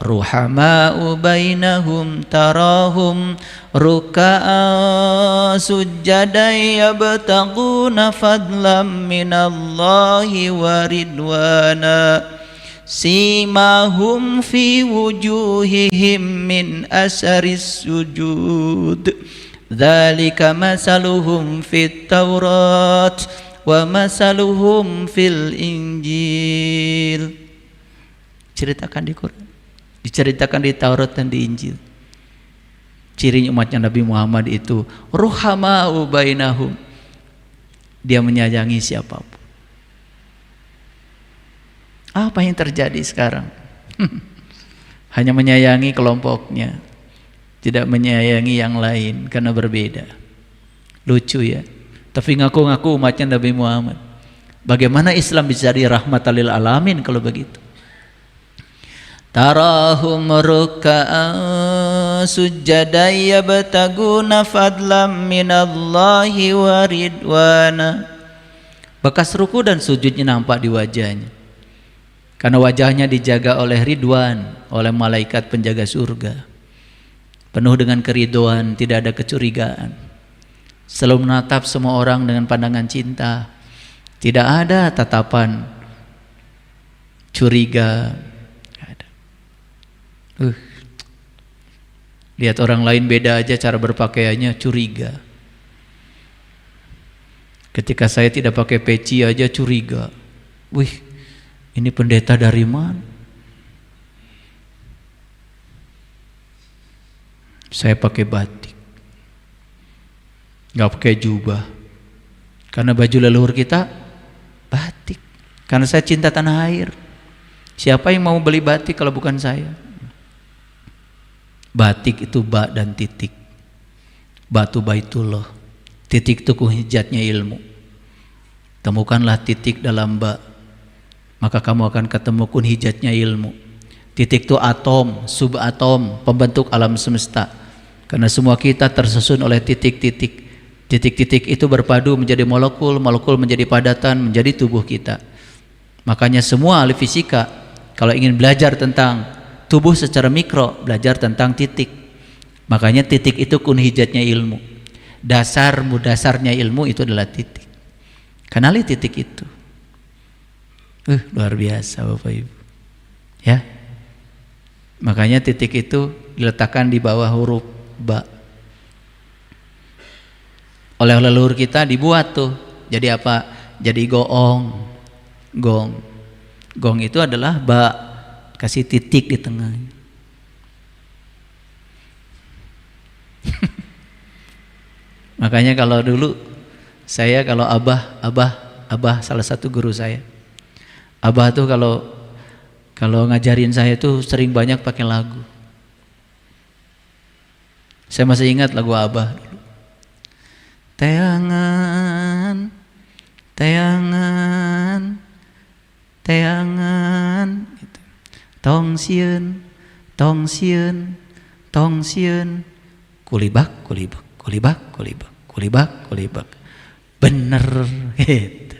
Speaker 1: ruhama'u bainahum tarahum ruk'an sujjadan yabtaguna fadlan minallahi wa ridwana simahum fi wujuhihim min asaris sujud dzalika masaluhum fit taurat wa masaluhum fil injil. Ceritakan di Quran, diceritakan di Taurat dan di Injil. Ciri umatnya Nabi Muhammad itu ruhama'u bainahum, dia menyayangi siapapun. Apa yang terjadi sekarang? Hanya menyayangi kelompoknya, tidak menyayangi yang lain karena berbeda. Lucu ya, tapi ngaku-ngaku umatnya Nabi Muhammad. Bagaimana Islam bisa jadi rahmatan lil alamin kalau begitu? Tarahum ruk'an sujjadan yabtaguna fadlan minallahi wa ridwana. Bekas ruku dan sujudnya nampak di wajahnya, karena wajahnya dijaga oleh ridwan, oleh malaikat penjaga surga, penuh dengan keridhaan, tidak ada kecurigaan, selalu menatap semua orang dengan pandangan cinta, tidak ada tatapan curiga. Lihat orang lain beda aja cara berpakaiannya, curiga. Ketika saya tidak pakai peci aja curiga. Wih, ini pendeta dari mana? Saya pakai batik, nggak pakai jubah, karena baju leluhur kita batik. Karena saya cinta tanah air. Siapa yang mau beli batik kalau bukan saya? Batik itu ba dan titik. Batu baitullah. Titik itu kuhijatnya ilmu. Temukanlah titik dalam ba, maka kamu akan ketemu kunhijatnya ilmu. Titik itu atom, subatom, pembentuk alam semesta. Karena semua kita tersusun oleh titik-titik. Titik-titik itu berpadu menjadi molekul, molekul menjadi padatan, menjadi tubuh kita. Makanya semua ahli fisika kalau ingin belajar tentang tubuh secara mikro, belajar tentang titik. Makanya titik itu kunhijatnya ilmu. Dasarnya ilmu itu adalah titik. Kenali titik itu. Luar biasa Bapak Ibu. Ya. Makanya titik itu diletakkan di bawah huruf ba. Oleh leluhur kita dibuat tuh. Jadi apa? Jadi goong. Gong. Gong itu adalah ba, kasih titik di tengah. Makanya kalau dulu saya, kalau abah salah satu guru saya, abah tuh kalau ngajarin saya tuh sering banyak pakai lagu. Saya masih ingat lagu Abah dulu. Teangan, teangan, teangan, gitu. Tong sieun, tong sieun, tong sieun, kulibak, kulibak, kulibak, kulibak, kulibak, kulibak. Bener, gitu.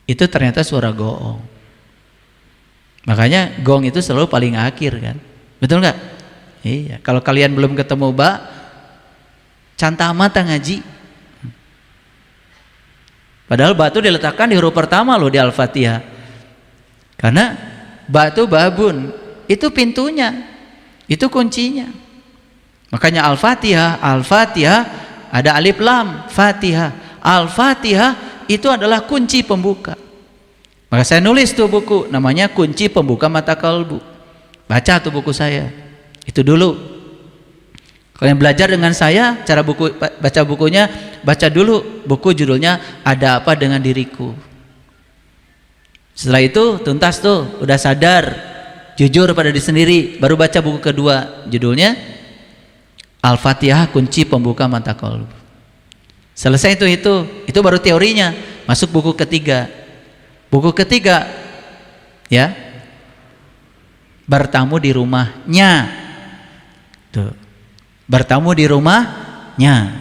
Speaker 1: Itu ternyata suara goong. Makanya gong itu selalu paling akhir kan, betul nggak? Iya. Kalau kalian belum ketemu ba, cantah mata ngaji. Padahal ba itu diletakkan di huruf pertama loh di Al-Fatihah. Karena ba itu babun, itu pintunya, itu kuncinya. Makanya Al-Fatihah, Al-Fatihah ada alif lam, Fatihah. Al-Fatihah itu adalah kunci pembuka. Maka saya nulis tuh buku, namanya Kunci Pembuka Mata Kalbu. Baca tuh buku saya. Itu dulu. Kalau yang belajar dengan saya, cara baca bukunya, baca dulu buku judulnya Ada Apa Dengan Diriku. Setelah itu tuntas tuh, udah sadar, jujur pada diri sendiri, baru baca buku kedua, judulnya Al-Fatihah Kunci Pembuka Mata Kalbu. Selesai itu baru teorinya, masuk buku ketiga. Buku ketiga, ya, bertamu di rumahnya. Tuh, bertamu di rumahnya.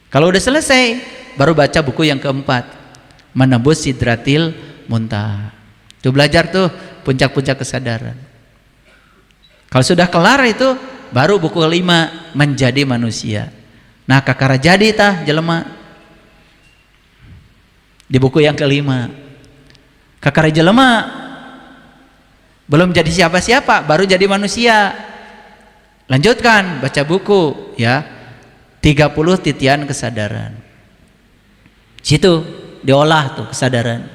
Speaker 1: Kalau udah selesai, baru baca buku yang keempat, Menembus Sidratil Muntaha. Tuh belajar tuh puncak-puncak kesadaran. Kalau sudah kelar itu, baru buku kelima, Menjadi Manusia. Nah, kakara jadi tah jelema. Di buku yang kelima, kakara jelema belum jadi siapa-siapa, baru jadi manusia. Lanjutkan baca buku ya, 30 titian kesadaran. Situ diolah tuh kesadaran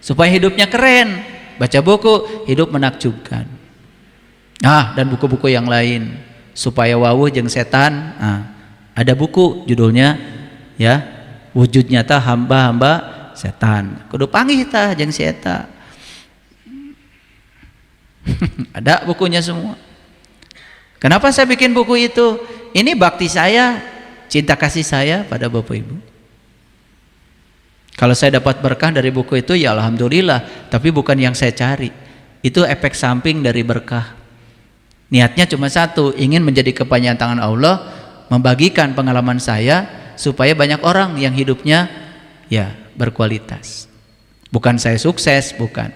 Speaker 1: supaya hidupnya keren. Baca buku Hidup Menakjubkan. Dan buku-buku yang lain supaya wawuh jeung setan. Ada buku judulnya ya, Wujud Nyata Hamba-hamba Setan. Kudu panggih tah jeung si eta. Ada bukunya semua. Kenapa saya bikin buku itu? Ini bakti saya, cinta kasih saya pada Bapak Ibu. Kalau saya dapat berkah dari buku itu ya alhamdulillah, tapi bukan yang saya cari. Itu efek samping dari berkah. Niatnya cuma satu, ingin menjadi kepanjangan tangan Allah, membagikan pengalaman saya supaya banyak orang yang hidupnya ya berkualitas. Bukan saya sukses, bukan.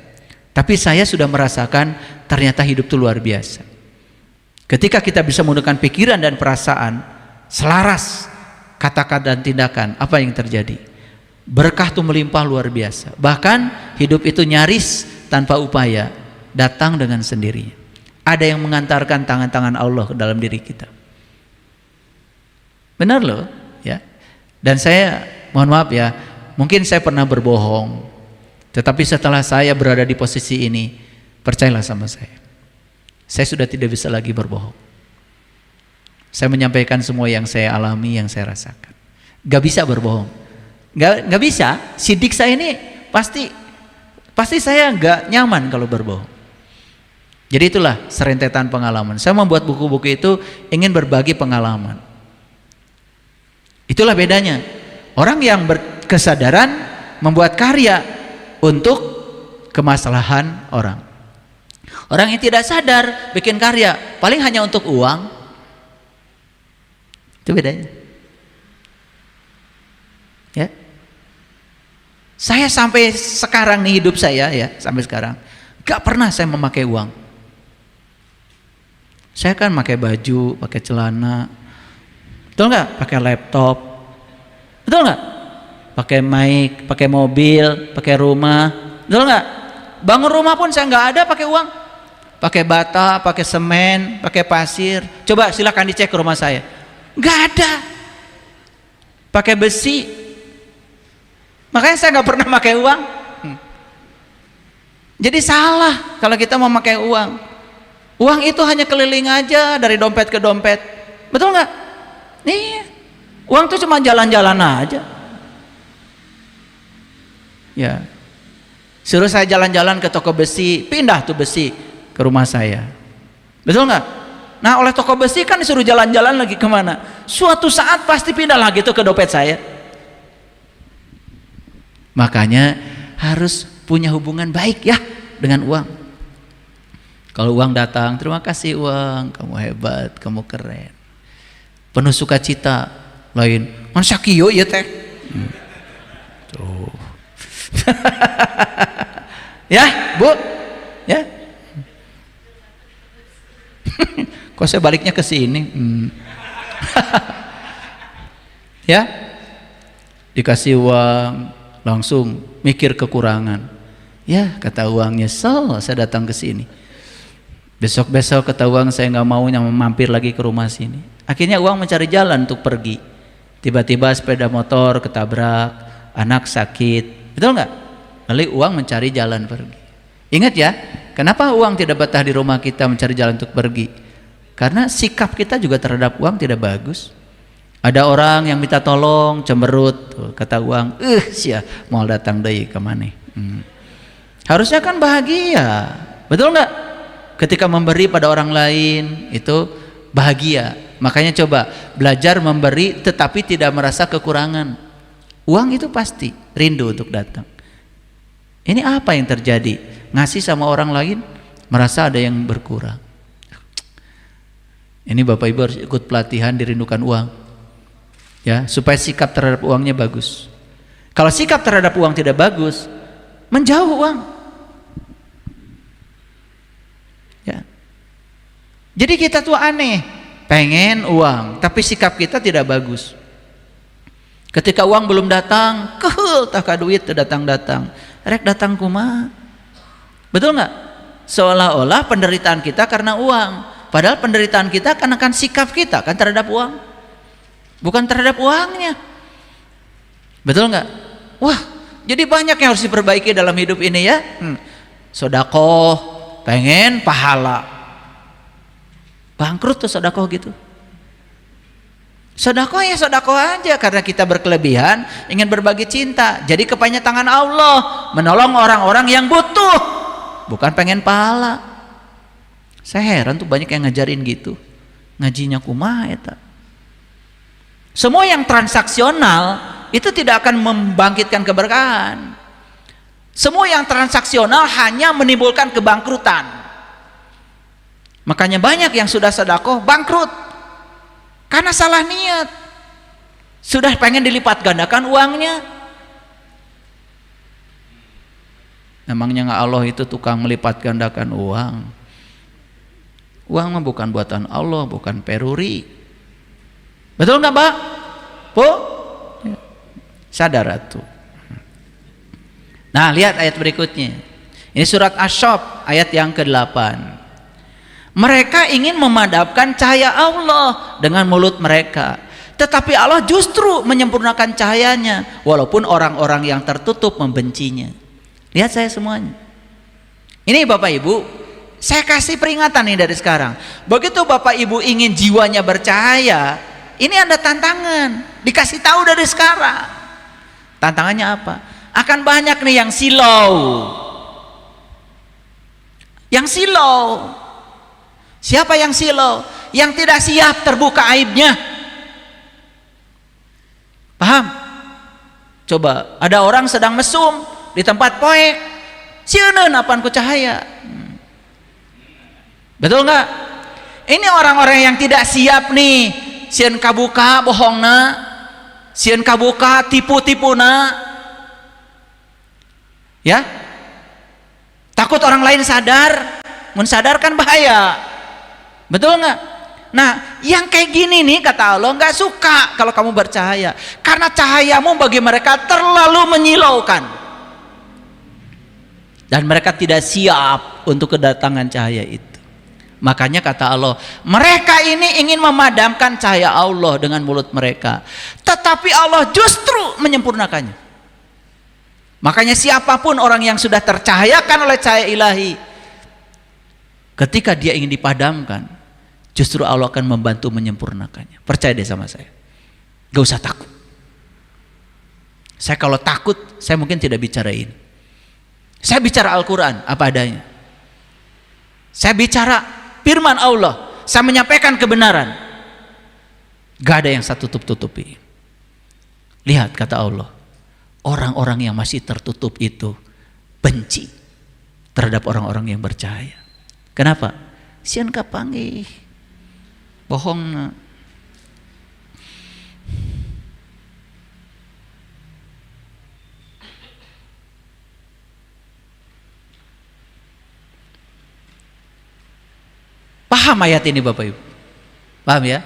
Speaker 1: Tapi saya sudah merasakan ternyata hidup itu luar biasa. Ketika kita bisa menggunakan pikiran dan perasaan selaras kata-kata dan tindakan, apa yang terjadi? Berkah itu melimpah luar biasa. Bahkan hidup itu nyaris tanpa upaya, datang dengan sendirinya. Ada yang mengantarkan tangan-tangan Allah ke dalam diri kita. Benar loh, ya. Dan saya mohon maaf ya, mungkin saya pernah berbohong, tetapi setelah saya berada di posisi ini, percayalah sama saya sudah tidak bisa lagi berbohong. Saya menyampaikan semua yang saya alami, yang saya rasakan. Gak bisa berbohong, gak bisa. Sidik saya ini pasti saya gak nyaman kalau berbohong. Jadi itulah serentetan pengalaman. Saya membuat buku-buku itu ingin berbagi pengalaman. Itulah bedanya. Orang yang berkesadaran membuat karya untuk kemaslahan orang. Orang yang tidak sadar bikin karya paling hanya untuk uang. Itu bedanya. Ya. Saya sampai sekarang nih hidup saya ya, sampai sekarang gak pernah saya memakai uang. Saya kan pakai baju, pakai celana, betul nggak? Pakai laptop, betul nggak? Pakai mic, pakai mobil, pakai rumah, betul nggak? Bangun rumah pun saya nggak ada pakai uang, pakai bata, pakai semen, pakai pasir. Coba silakan dicek ke rumah saya, nggak ada. Pakai besi, makanya saya nggak pernah pakai uang. Jadi salah kalau kita mau pakai uang. Uang itu hanya keliling aja dari dompet ke dompet, betul nggak? Iya, uang itu cuma jalan-jalan aja. Ya, suruh saya jalan-jalan ke toko besi, pindah tuh besi ke rumah saya, betul nggak? Nah oleh toko besi kan disuruh jalan-jalan lagi kemana, suatu saat pasti pindah lagi tuh ke dompet saya. Makanya harus punya hubungan baik ya dengan uang. Kalau uang datang, terima kasih uang, kamu hebat, kamu keren, penuh sukacita. Lain man sakio ya teh tuh. Ya bu ya. Kok saya baliknya ke sini? Ya, dikasih uang langsung mikir kekurangan. Ya kata uangnya, saya datang ke sini. Besok-besok kata uang saya nggak mau mampir lagi ke rumah sini. Akhirnya uang mencari jalan untuk pergi. Tiba-tiba sepeda motor ketabrak, anak sakit, betul nggak? Lalu uang mencari jalan pergi. Ingat ya, kenapa uang tidak betah di rumah kita mencari jalan untuk pergi? Karena sikap kita juga terhadap uang tidak bagus. Ada orang yang minta tolong, cemberut, kata uang, sia mau datang deui ke mana? Harusnya kan bahagia, betul nggak? Ketika memberi pada orang lain itu bahagia. Makanya coba belajar memberi tetapi tidak merasa kekurangan. Uang itu pasti rindu untuk datang. Ini apa yang terjadi? Ngasih sama orang lain merasa ada yang berkurang. Ini Bapak Ibu harus ikut pelatihan dirindukan uang, ya, supaya sikap terhadap uangnya bagus. Kalau sikap terhadap uang tidak bagus, menjauh uang. Ya. Jadi kita tuh aneh, pengen uang, tapi sikap kita tidak bagus. Ketika uang belum datang, tak duit datang-datang, rek datang kumaha. Betul nggak? Seolah-olah penderitaan kita karena uang. Padahal penderitaan kita karena kan sikap kita kan terhadap uang, bukan terhadap uangnya. Betul nggak? Wah, jadi banyak yang harus diperbaiki dalam hidup ini ya. Sodakoh, pengen pahala, bangkrut tuh sodakoh gitu. Sodakoh ya sodakoh aja karena kita berkelebihan, ingin berbagi cinta. Jadi kepengen tangan Allah, menolong orang-orang yang butuh, bukan pengen pahala. Saya heran tuh banyak yang ngajarin gitu, ngajinya kumaha eta. Semua yang transaksional itu tidak akan membangkitkan keberkahan. Semua yang transaksional hanya menimbulkan kebangkrutan. Makanya banyak yang sudah sedekah bangkrut karena salah niat. Sudah pengen dilipat gandakan uangnya. Emangnya nggak Allah itu tukang melipat gandakan uang? Uang mah bukan buatan Allah, bukan peruri. Betul nggak Pak? Bu? Sadar atuh. Nah lihat ayat berikutnya. Ini surat Asy-Syaff ayat yang ke-8. Mereka ingin memadamkan cahaya Allah dengan mulut mereka, tetapi Allah justru menyempurnakan cahayanya, walaupun orang-orang yang tertutup membencinya. Lihat saya semuanya. Ini Bapak Ibu, saya kasih peringatan nih dari sekarang. Begitu Bapak Ibu ingin jiwanya bercahaya, ini ada tantangan. Dikasih tahu dari sekarang. Tantangannya apa? Akan banyak nih yang silau. Yang silau. Siapa yang silau? Yang tidak siap terbuka aibnya. Paham? Coba, ada orang sedang mesum di tempat poek. Sieun apaan ku cahaya. Betul nggak? Ini orang-orang yang tidak siap nih, sieun kabuka bohongna, sieun kabuka tipu-tipuna, ya. Takut orang lain sadar, mun sadar kan bahaya, betul nggak? Nah, yang kayak gini nih kata Allah nggak suka kalau kamu bercahaya, karena cahayamu bagi mereka terlalu menyilaukan, dan mereka tidak siap untuk kedatangan cahaya itu. Makanya kata Allah, mereka ini ingin memadamkan cahaya Allah dengan mulut mereka, tetapi Allah justru menyempurnakannya. Makanya siapapun orang yang sudah tercahayakan oleh cahaya ilahi, ketika dia ingin dipadamkan, justru Allah akan membantu menyempurnakannya. Percaya deh sama saya, gak usah takut. Saya kalau takut, saya mungkin tidak bicara ini. Saya bicara Al-Quran apa adanya. Saya bicara firman Allah. saya menyampaikan kebenaran. Gak ada yang saya tutup-tutupi. Lihat kata Allah, orang-orang yang masih tertutup itu benci terhadap orang-orang yang bercahaya. Kenapa? Sian kapangi bohong. Paham ayat ini Bapak Ibu? Paham ya?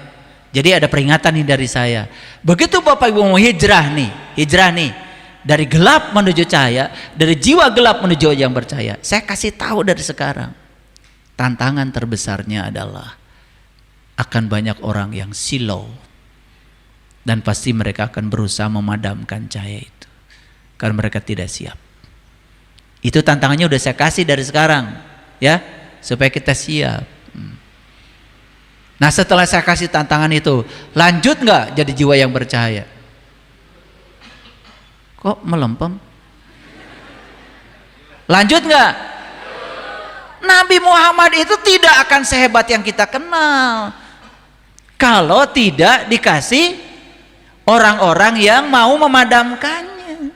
Speaker 1: Jadi ada peringatan nih dari saya. Begitu Bapak Ibu mau hijrah nih dari gelap menuju cahaya, dari jiwa gelap menuju yang bercahaya. Saya kasih tahu dari sekarang. Tantangan terbesarnya adalah akan banyak orang yang silau, dan pasti mereka akan berusaha memadamkan cahaya itu karena mereka tidak siap. Itu tantangannya udah saya kasih dari sekarang, ya, supaya kita siap. Nah setelah saya kasih tantangan itu, lanjut nggak jadi jiwa yang bercahaya? Kok melempem? Lanjut nggak? Nabi Muhammad itu tidak akan sehebat yang kita kenal kalau tidak dikasih orang-orang yang mau memadamkannya.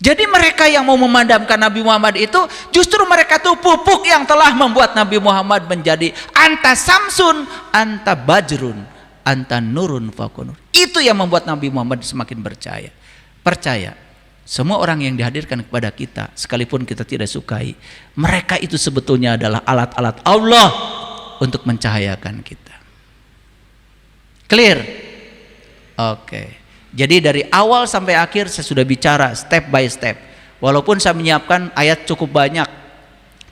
Speaker 1: Jadi mereka yang mau memadamkan Nabi Muhammad itu justru mereka tuh pupuk yang telah membuat Nabi Muhammad menjadi anta samsun, anta bajrun, anta nurun fakunur. Itu yang membuat Nabi Muhammad semakin percaya. Semua orang yang dihadirkan kepada kita, sekalipun kita tidak sukai, mereka itu sebetulnya adalah alat-alat Allah untuk mencahayakan kita. Clear? Oke. Jadi dari awal sampai akhir saya sudah bicara step by step. Walaupun saya menyiapkan ayat cukup banyak,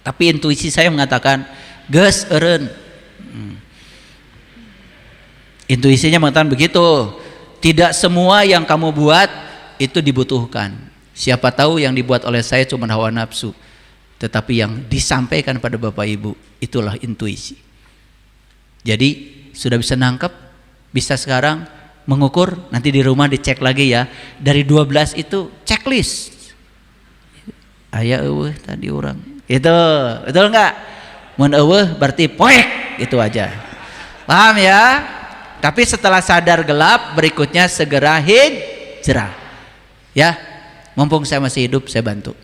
Speaker 1: tapi intuisi saya mengatakan geus eureun. Intuisinya mengatakan begitu. Tidak semua yang kamu buat itu dibutuhkan. Siapa tahu yang dibuat oleh saya cuma hawa nafsu, tetapi yang disampaikan pada Bapak Ibu itulah intuisi. Jadi sudah bisa nangkep, bisa sekarang mengukur, nanti di rumah dicek lagi ya. Dari 12 itu checklist. Aya eueuh tadi orang. Itu, betul enggak? Mun eueuh berarti poek, itu aja. Paham ya? Tapi setelah sadar gelap, berikutnya segera hijrah. Ya, mumpung saya masih hidup, saya bantu.